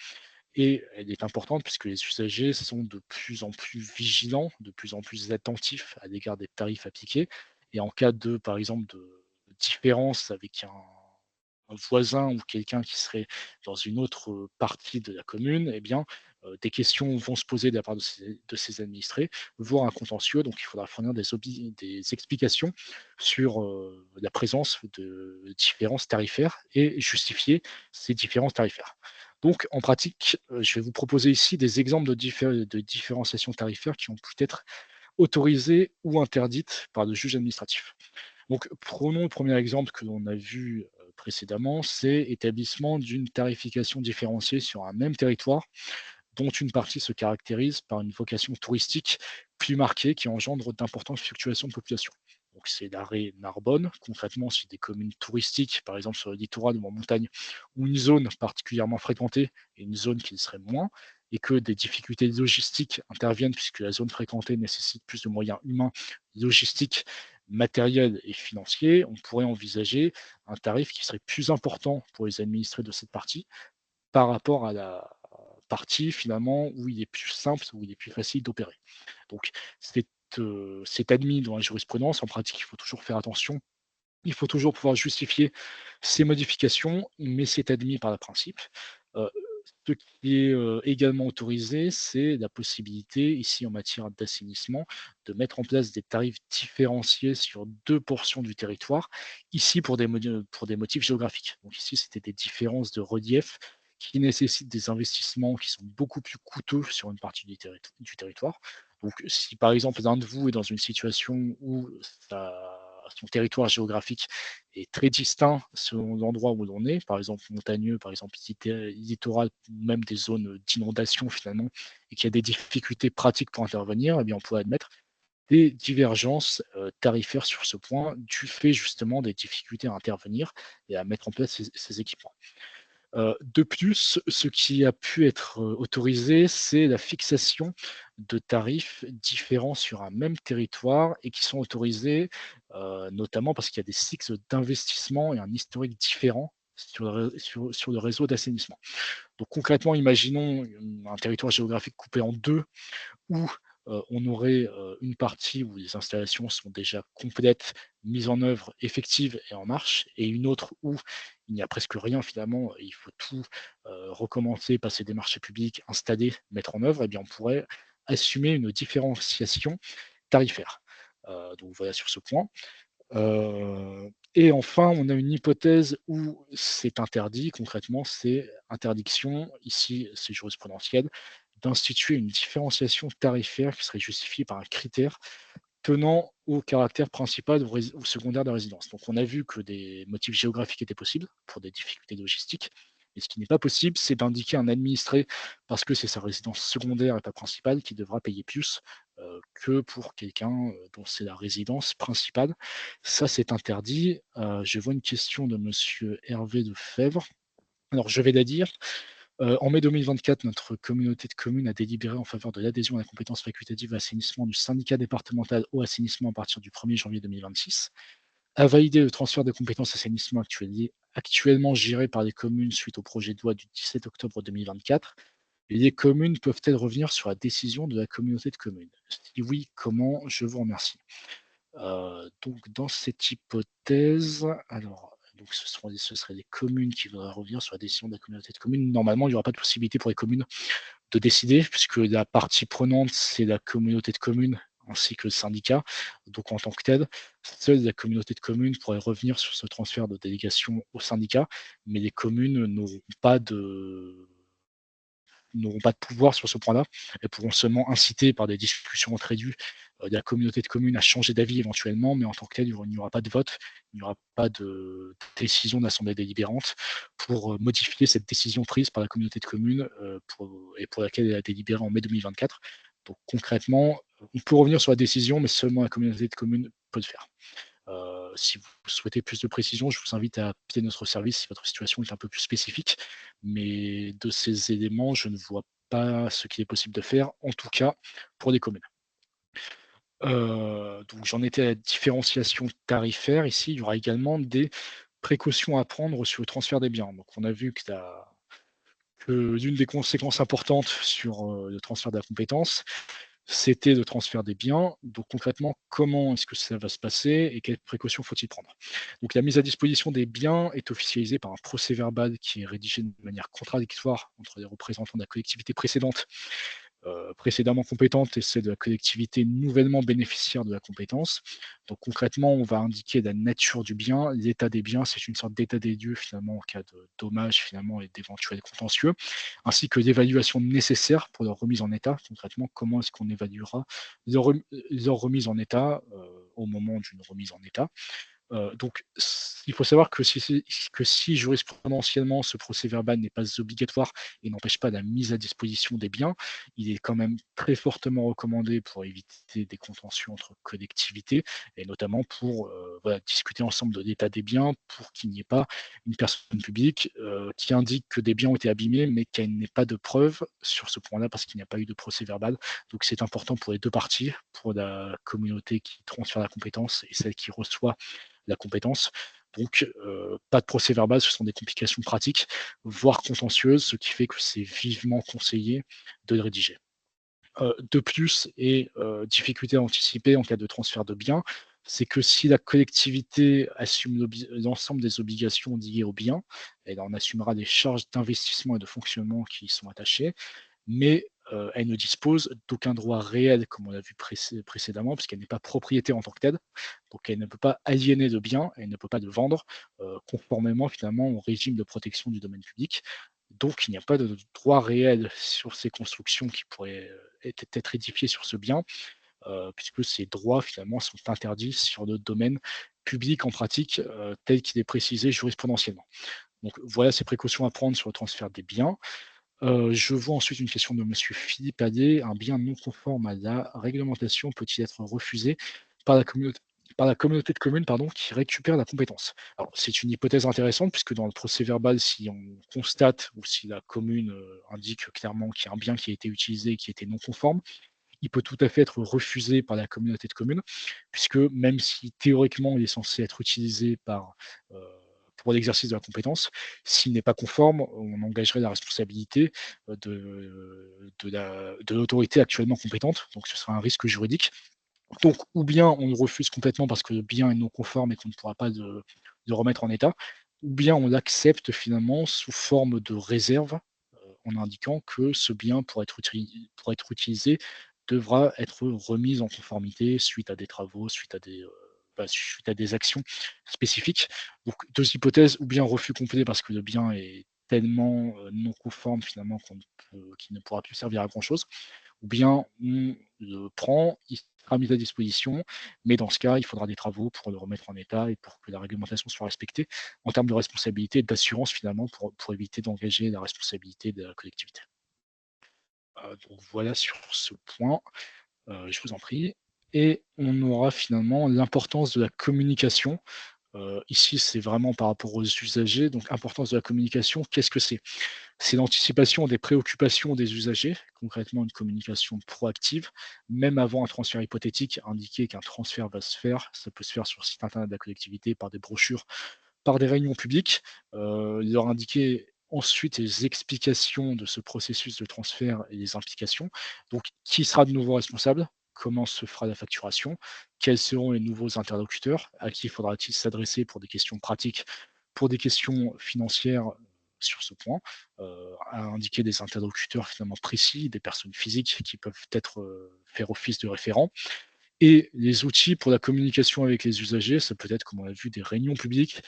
et elle est importante puisque les usagers sont de plus en plus vigilants, de plus en plus attentifs à l'égard des tarifs appliqués. Et en cas de, par exemple, de différence avec un voisin ou quelqu'un qui serait dans une autre partie de la commune, eh bien, des questions vont se poser de la part de ces administrés, voire un contentieux. Donc, il faudra fournir des explications sur la présence de différences tarifaires et justifier ces différences tarifaires. Donc, en pratique, je vais vous proposer ici des exemples de différenciation tarifaire qui ont pu être autorisées ou interdites par le juge administratif. Donc, prenons le premier exemple que l'on a vu précédemment, c'est établissement d'une tarification différenciée sur un même territoire dont une partie se caractérise par une vocation touristique plus marquée qui engendre d'importantes fluctuations de population. Donc c'est l'arrêt Narbonne. Concrètement, si des communes touristiques, par exemple sur le littoral ou en montagne, ou une zone particulièrement fréquentée et une zone qui le serait moins, et que des difficultés logistiques interviennent puisque la zone fréquentée nécessite plus de moyens humains, logistiques, matériels et financiers, on pourrait envisager un tarif qui serait plus important pour les administrés de cette partie par rapport à la partie finalement où il est plus simple, où il est plus facile d'opérer. Donc c'est, c'est admis dans la jurisprudence. En pratique, il faut toujours faire attention. Il faut toujours pouvoir justifier ces modifications, mais c'est admis par le principe. Heu, Ce qui est, également autorisé, c'est la possibilité, ici en matière d'assainissement, de mettre en place des tarifs différenciés sur 2 portions du territoire, ici pour des motifs géographiques. Donc ici, c'était des différences de relief qui nécessitent des investissements qui sont beaucoup plus coûteux sur une partie du territoire. Donc si par exemple l'un de vous est dans une situation où son territoire géographique est très distinct selon l'endroit où l'on est, par exemple montagneux, par exemple littoral, même des zones d'inondation finalement, et qu'il y a des difficultés pratiques pour intervenir, eh bien on pourrait admettre des divergences tarifaires sur ce point, du fait justement des difficultés à intervenir et à mettre en place ces équipements. De plus, ce qui a pu être autorisé, c'est la fixation de tarifs différents sur un même territoire et qui sont autorisés, notamment parce qu'il y a des cycles d'investissement et un historique différent sur le réseau d'assainissement. Donc concrètement, imaginons un territoire géographique coupé en 2 où, on aurait, une partie où les installations sont déjà complètes, mises en œuvre, effectives et en marche, et une autre où il n'y a presque rien finalement, il faut tout, recommencer, passer des marchés publics, installer, mettre en œuvre, et bien on pourrait assumer une différenciation tarifaire. Donc voilà sur ce point. Et enfin, on a une hypothèse où c'est interdit, concrètement, c'est interdiction, ici c'est jurisprudentiel, d'instituer une différenciation tarifaire qui serait justifiée par un critère tenant au caractère principal ou secondaire de la résidence. Donc on a vu que des motifs géographiques étaient possibles pour des difficultés logistiques, mais ce qui n'est pas possible, c'est d'indiquer un administré, parce que c'est sa résidence secondaire et pas principale, qui devra payer plus que pour quelqu'un dont c'est la résidence principale. Ça, c'est interdit. Je vois une question de monsieur Hervé Lefebvre. Alors je vais la dire. En mai 2024, notre communauté de communes a délibéré en faveur de l'adhésion à la compétence facultative assainissement du syndicat départemental eau assainissement à partir du 1er janvier 2026, a validé le transfert de compétences assainissement actuellement géré par les communes suite au projet de loi du 17 octobre 2024. Les communes peuvent-elles revenir sur la décision de la communauté de communes? Si oui, comment? Je vous remercie. Donc dans cette hypothèse, alors donc ce seraient les communes qui voudraient revenir sur la décision de la communauté de communes. Normalement, il n'y aura pas de possibilité pour les communes de décider puisque la partie prenante, c'est la communauté de communes ainsi que le syndicat. Donc en tant que tel, seule la communauté de communes pourrait revenir sur ce transfert de délégation au syndicat, mais les communes n'auront pas de pouvoir sur ce point-là. Elles pourront seulement inciter par des discussions entre élus, de la communauté de communes à changer d'avis éventuellement, mais en tant que tel, il n'y aura pas de vote, il n'y aura pas de décision d'assemblée délibérante pour, modifier cette décision prise par la communauté de communes, pour laquelle elle a délibéré en mai 2024. Donc concrètement, on peut revenir sur la décision, mais seulement la communauté de communes peut le faire. Si vous souhaitez plus de précision, je vous invite à appeler notre service si votre situation est un peu plus spécifique. Mais de ces éléments, je ne vois pas ce qu'il est possible de faire, en tout cas pour les communes. Donc j'en étais à la différenciation tarifaire. Ici, il y aura également des précautions à prendre sur le transfert des biens. Donc on a vu que l'une des conséquences importantes sur, le transfert de la compétence, c'était le transfert des biens. Donc concrètement, comment est-ce que ça va se passer et quelles précautions faut-il prendre? Donc la mise à disposition des biens est officialisée par un procès-verbal qui est rédigé de manière contradictoire entre les représentants de la collectivité précédente, précédemment compétente, et celle de la collectivité nouvellement bénéficiaire de la compétence. Donc concrètement, on va indiquer la nature du bien, l'état des biens, c'est une sorte d'état des lieux finalement en cas de dommages finalement et d'éventuels contentieux, ainsi que l'évaluation nécessaire pour leur remise en état. Concrètement, comment est-ce qu'on évaluera leur remise en état, au moment d'une remise en état. Donc il faut savoir que si jurisprudentiellement ce procès-verbal n'est pas obligatoire et n'empêche pas la mise à disposition des biens, il est quand même très fortement recommandé pour éviter des contentieux entre collectivités et notamment pour, voilà, discuter ensemble de l'état des biens pour qu'il n'y ait pas une personne publique, qui indique que des biens ont été abîmés, mais qu'elle n'ait pas de preuves sur ce point-là parce qu'il n'y a pas eu de procès-verbal. Donc c'est important pour les 2 parties, pour la communauté qui transfère la compétence et celle qui reçoit la compétence. Donc, pas de procès-verbal, ce sont des complications pratiques, voire contentieuses, ce qui fait que c'est vivement conseillé de le rédiger. De plus et difficulté à anticiper en cas de transfert de biens, c'est que si la collectivité assume l'ensemble des obligations liées aux biens, elle en assumera les charges d'investissement et de fonctionnement qui y sont attachées, mais elle ne dispose d'aucun droit réel, comme on l'a vu précédemment, puisqu'elle n'est pas propriétaire en tant que telle. Donc elle ne peut pas aliéner de biens, elle ne peut pas le vendre, conformément finalement au régime de protection du domaine public. Donc il n'y a pas de droit réel sur ces constructions qui pourraient, être édifiées sur ce bien, puisque ces droits finalement sont interdits sur le domaine public en pratique, tel qu'il est précisé jurisprudentiellement. Donc voilà ces précautions à prendre sur le transfert des biens. Je vois ensuite une question de monsieur Philippe Allier: «Un bien non conforme à la réglementation peut-il être refusé par la communauté de communes, pardon, qui récupère la compétence?» Alors c'est une hypothèse intéressante puisque dans le procès-verbal, si on constate ou si la commune, indique clairement qu'il y a un bien qui a été utilisé et qui était non conforme, il peut tout à fait être refusé par la communauté de communes, puisque même si théoriquement il est censé être utilisé heu, pour l'exercice de la compétence, s'il n'est pas conforme, on engagerait la responsabilité, de l'autorité actuellement compétente, donc ce sera un risque juridique. Donc ou bien on le refuse complètement parce que le bien est non conforme et qu'on ne pourra pas le remettre en état, ou bien on l'accepte finalement sous forme de réserve, en indiquant que ce bien pour être utilisé devra être remis en conformité suite à des travaux, suite à des actions spécifiques. Donc 2 hypothèses, ou bien refus complet parce que le bien est tellement, non conforme finalement qu'il ne pourra plus servir à grand chose, ou bien on le prend, il sera mis à disposition, mais dans ce cas, il faudra des travaux pour le remettre en état et pour que la réglementation soit respectée en termes de responsabilité et d'assurance finalement pour éviter d'engager la responsabilité de la collectivité. Donc voilà sur ce point, je vous en prie, et on aura finalement l'importance de la communication. Ici, c'est vraiment par rapport aux usagers, donc importance de la communication, qu'est-ce que c'est? C'est l'anticipation des préoccupations des usagers, concrètement une communication proactive, même avant un transfert hypothétique, indiquer qu'un transfert va se faire. Ça peut se faire sur le site internet de la collectivité, par des brochures, par des réunions publiques. Leur indiquer ensuite les explications de ce processus de transfert et les implications. Donc, qui sera de nouveau responsable? Comment se fera la facturation? Quels seront les nouveaux interlocuteurs? À qui faudra-t-il s'adresser pour des questions pratiques, pour des questions financières, sur ce point? À indiquer des interlocuteurs finalement précis, des personnes physiques qui peuvent être, faire office de référent. Et les outils pour la communication avec les usagers, ça peut être, comme on l'a vu, des réunions publiques,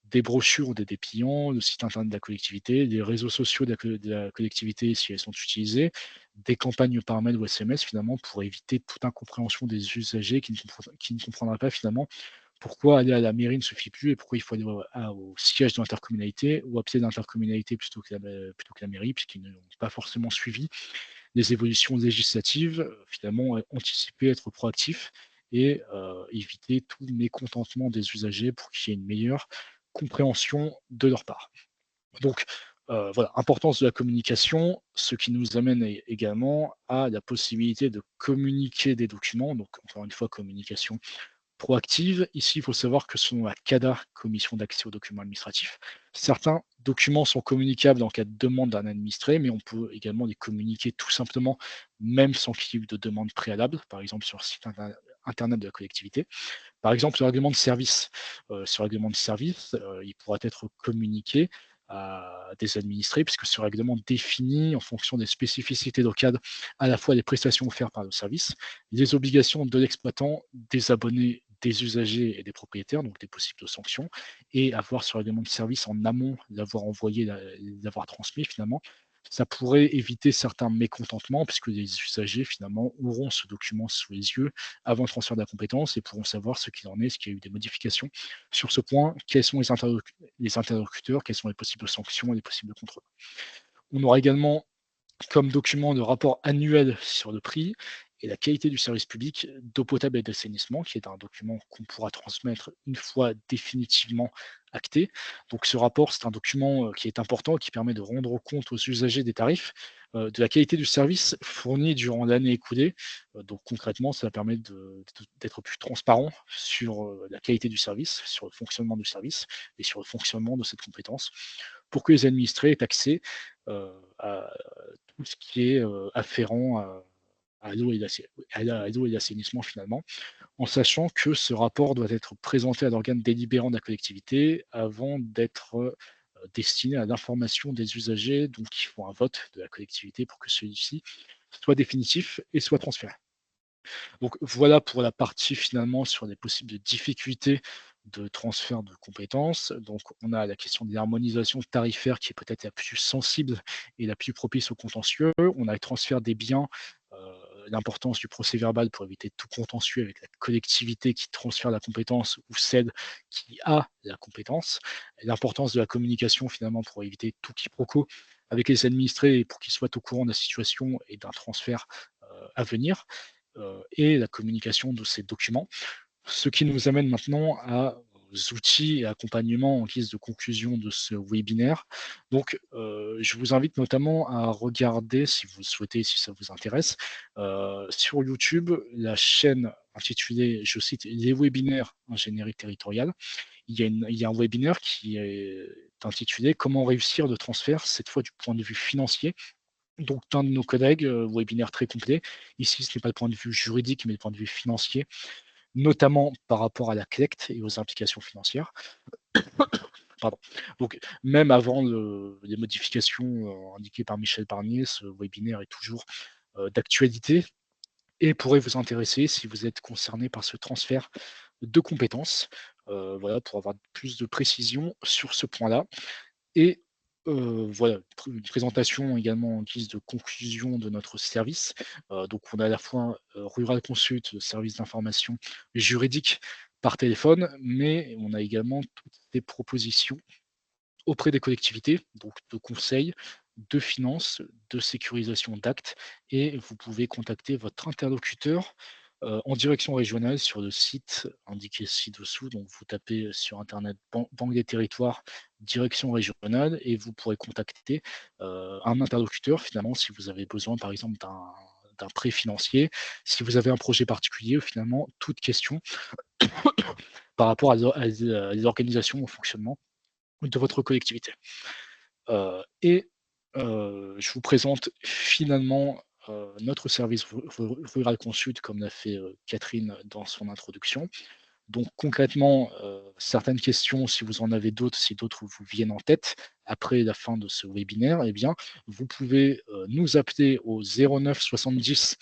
des brochures ou des dépliants, le site internet de la collectivité, les réseaux sociaux de la collectivité si elles sont utilisées, des campagnes par mail ou SMS finalement pour éviter toute incompréhension des usagers qui ne comprendraient pas finalement pourquoi aller à la mairie ne suffit plus et pourquoi il faut aller au siège de l'intercommunalité ou à pied de l'intercommunalité plutôt que la mairie, puisqu'ils n'ont pas forcément suivi les évolutions législatives, finalement, anticiper, être proactif et éviter tout mécontentement des usagers pour qu'il y ait une meilleure compréhension de leur part. Donc, voilà, importance de la communication, ce qui nous amène également à la possibilité de communiquer des documents, donc encore une fois, communication proactive. Ici, il faut savoir que selon la CADA, Commission d'accès aux documents administratifs, certains documents sont communicables en cas de demande d'un administré, mais on peut également les communiquer tout simplement, même sans qu'il y ait eu de demande préalable, par exemple sur le site internet de la collectivité. Par exemple, le règlement de service. Ce règlement de service, il pourra être communiqué à des administrés, puisque ce règlement définit, en fonction des spécificités locales, à la fois les prestations offertes par le service, les obligations de l'exploitant, des abonnés, des usagers et des propriétaires, donc des possibles sanctions, et avoir ce règlement de service en amont, l'avoir envoyé, l'avoir transmis finalement, ça pourrait éviter certains mécontentements, puisque les usagers finalement auront ce document sous les yeux avant le transfert de la compétence et pourront savoir ce qu'il en est, ce qu'il y a eu des modifications sur ce point, quels sont les interlocuteurs, quelles sont les possibles sanctions et les possibles contrôles. On aura également comme document de rapport annuel sur le prix et la qualité du service public d'eau potable et d'assainissement, qui est un document qu'on pourra transmettre une fois définitivement acté. Donc ce rapport, c'est un document qui est important, qui permet de rendre compte aux usagers des tarifs, de la qualité du service fourni durant l'année écoulée. Donc concrètement, ça permet d'être plus transparent sur la qualité du service, sur le fonctionnement du service et sur le fonctionnement de cette compétence, pour que les administrés aient accès à tout ce qui est afférent à l'eau et l'assainissement finalement, en sachant que ce rapport doit être présenté à l'organe délibérant de la collectivité avant d'être destiné à l'information des usagers, donc il faut un vote de la collectivité pour que celui-ci soit définitif et soit transféré. Donc voilà pour la partie finalement sur les possibles difficultés de transfert de compétences. Donc on a la question de l'harmonisation tarifaire qui est peut-être la plus sensible et la plus propice au contentieux. On a le transfert des biens, l'importance du procès verbal pour éviter tout contentieux avec la collectivité qui transfère la compétence ou celle qui a la compétence. L'importance de la communication finalement pour éviter tout quiproquo avec les administrés et pour qu'ils soient au courant de la situation et d'un transfert à venir et la communication de ces documents. Ce qui nous amène maintenant aux outils et accompagnements en guise de conclusion de ce webinaire. Donc, je vous invite notamment à regarder, si vous le souhaitez, si ça vous intéresse, sur YouTube, la chaîne intitulée, je cite, «Les webinaires ingénierie territoriale». Il y a un webinaire qui est intitulé «Comment réussir le transfert, cette fois du point de vue financier», donc d'un de nos collègues, webinaire très complet. Ici, ce n'est pas le point de vue juridique, mais le point de vue financier, notamment par rapport à la collecte et aux implications financières. Pardon. Donc même avant les modifications, indiquées par Michel Barnier, ce webinaire est toujours, d'actualité et pourrait vous intéresser si vous êtes concerné par ce transfert de compétences. Voilà, pour avoir plus de précisions sur ce point-là. Et voilà, une présentation également en guise de conclusion de notre service. Donc on a à la fois, Rural Consult, le service d'information juridique par téléphone, mais on a également toutes les propositions auprès des collectivités, donc de conseils, de finances, de sécurisation d'actes et vous pouvez contacter votre interlocuteur, en direction régionale sur le site indiqué ci-dessous. Donc vous tapez sur internet Banque des territoires, direction régionale et vous pourrez contacter, un interlocuteur finalement si vous avez besoin par exemple d'un prêt financier, si vous avez un projet particulier ou finalement toute question par rapport à l'organisation, au fonctionnement de votre collectivité. Et je vous présente finalement, notre service Rural Consult comme l'a fait, Catherine dans son introduction. Donc concrètement, certaines questions, si vous en avez d'autres, si d'autres vous viennent en tête après la fin de ce webinaire, eh bien, vous pouvez, nous appeler au 09 70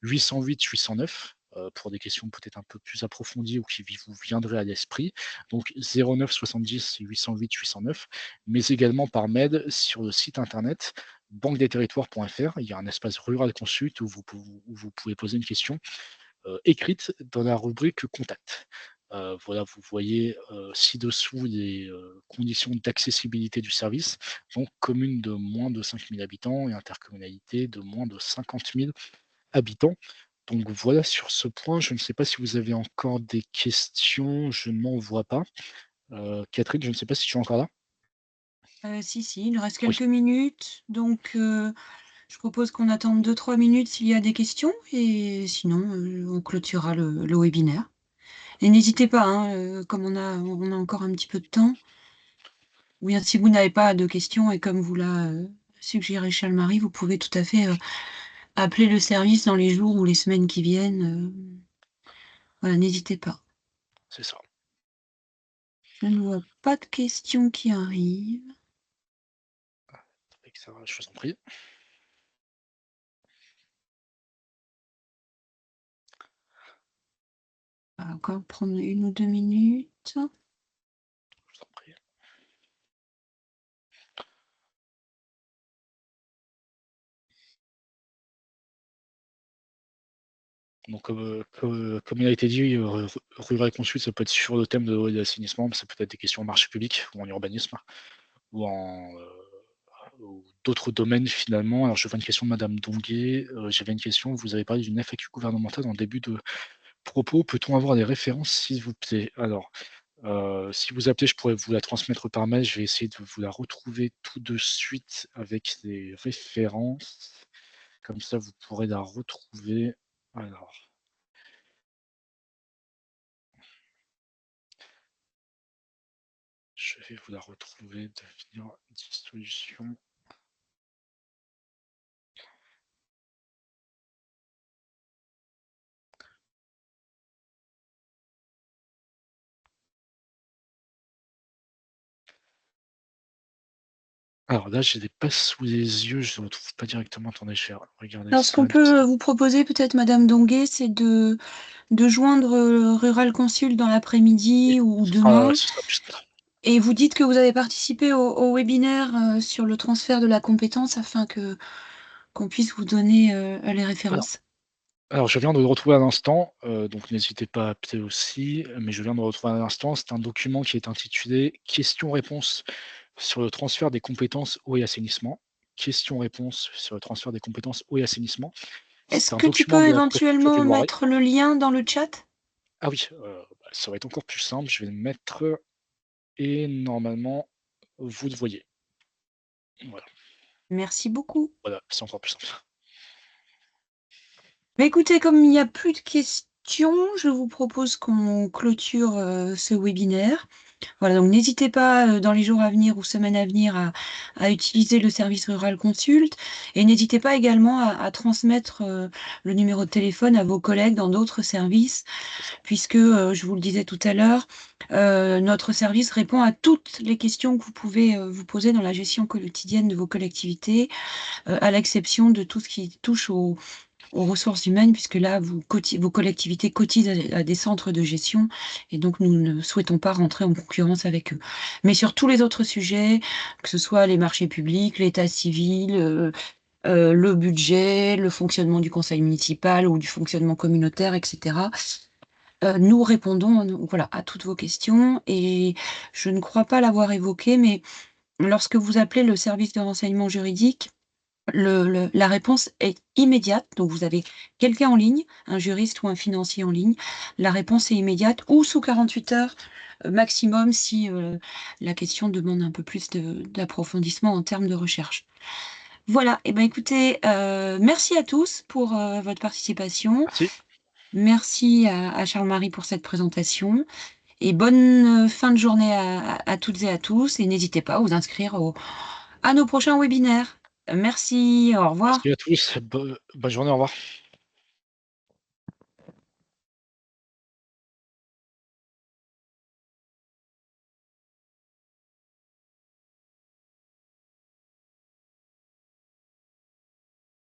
808 809. pour des questions peut-être un peu plus approfondies ou qui vous viendraient à l'esprit. Donc 09 70 808 809, mais également par mail sur le site internet banquedetterritoires.fr. Il y a un espace rural consult où vous pouvez poser une question écrite dans la rubrique contact. Voilà, vous voyez ci-dessous les conditions d'accessibilité du service. Donc, commune de moins de 5 000 habitants et intercommunalité de moins de 50 000 habitants. Donc voilà sur ce point. Je ne sais pas si vous avez encore des questions. Je n'en vois pas. Catherine, je ne sais pas si tu es encore là. Si, si, il nous reste Oui, quelques minutes, donc je propose qu'on attende 2-3 minutes s'il y a des questions et sinon, on clôturera le webinaire. Et n'hésitez pas, hein, comme on a encore un petit peu de temps, ou bien si vous n'avez pas de questions et comme vous l'a, suggéré Charles-Marie, vous pouvez tout à fait, appeler le service dans les jours ou les semaines qui viennent, voilà, n'hésitez pas. c'est ça. Je ne vois pas de questions qui arrivent. Avec ça, je vous en prie. On va encore prendre 1 ou 2 minutes. Je vous en prie. Donc, comme il a été dit, Rural Consult, ça peut être sur le thème de l'eau et de l'assainissement, mais ça peut être des questions en marché public ou en urbanisme ou ou d'autres domaines finalement. Alors je vois une question de madame Donguet, j'avais une question, vous avez parlé d'une FAQ gouvernementale en début de propos. Peut-on avoir des références s'il vous plaît? Alors, si vous appelez, je pourrais vous la transmettre par mail. Je vais essayer de vous la retrouver tout de suite avec les références. Comme ça, vous pourrez la retrouver. Alors, je vais vous la retrouver, devenir dissolution. Alors là, je l'ai pas sous les yeux, je ne retrouve pas directement. Attendez, je vais regarder Alors ce ça. qu'on peut, vous proposer peut-être madame Donguet, c'est de joindre, Rural Consult dans l'après-midi ou Ouais, demain ce sera plus simple. et vous dites que vous avez participé au webinaire, sur le transfert de la compétence afin qu'on puisse vous donner, les Alors références. alors je viens de le retrouver à l'instant, donc n'hésitez pas à appeler aussi, mais je viens de le retrouver à l'instant. C'est un document qui est intitulé «Questions-réponses sur le transfert des compétences eau et assainissement». Questions-réponses sur le transfert des compétences eau et assainissement. Est-ce C'est un que tu document peux de la préfecture du éventuellement Loiret. mettre le lien dans le chat? Ah oui, bah, ça va être encore plus simple, je vais le mettre et normalement vous le voyez. Voilà, Merci beaucoup. voilà, c'est encore plus simple. Bah, écoutez, comme il n'y a plus de questions, je vous propose qu'on clôture, ce webinaire. Voilà, donc n'hésitez pas, dans les jours à venir ou semaines à venir à utiliser le service Rural Consult et n'hésitez pas également à transmettre, le numéro de téléphone à vos collègues dans d'autres services C'est ça. puisque, je vous le disais tout à l'heure, notre service répond à toutes les questions que vous pouvez, vous poser dans la gestion quotidienne de vos collectivités, à l'exception de tout ce qui touche aux ressources humaines, puisque là, vos collectivités cotisent à des centres de gestion et donc nous ne souhaitons pas rentrer en concurrence avec eux. Mais sur tous les autres sujets, que ce soit les marchés publics, l'état civil, le budget, le fonctionnement du conseil municipal ou du fonctionnement communautaire et cetera, nous répondons, voilà, à toutes vos questions et je ne crois pas l'avoir évoqué, mais lorsque vous appelez le service de renseignement juridique, la réponse est immédiate, donc vous avez quelqu'un en ligne, un juriste ou un financier en ligne. La réponse est immédiate ou sous 48 heures, maximum si, la question demande un peu plus d'approfondissement en termes de recherche. Voilà et ben, écoutez, merci à tous pour, votre participation. Merci, Merci à Charles-Marie pour cette présentation et bonne, fin de journée à toutes et à tous et n'hésitez pas à vous inscrire à nos prochains webinaires. Merci, au revoir. merci à tous, bonne journée, au revoir.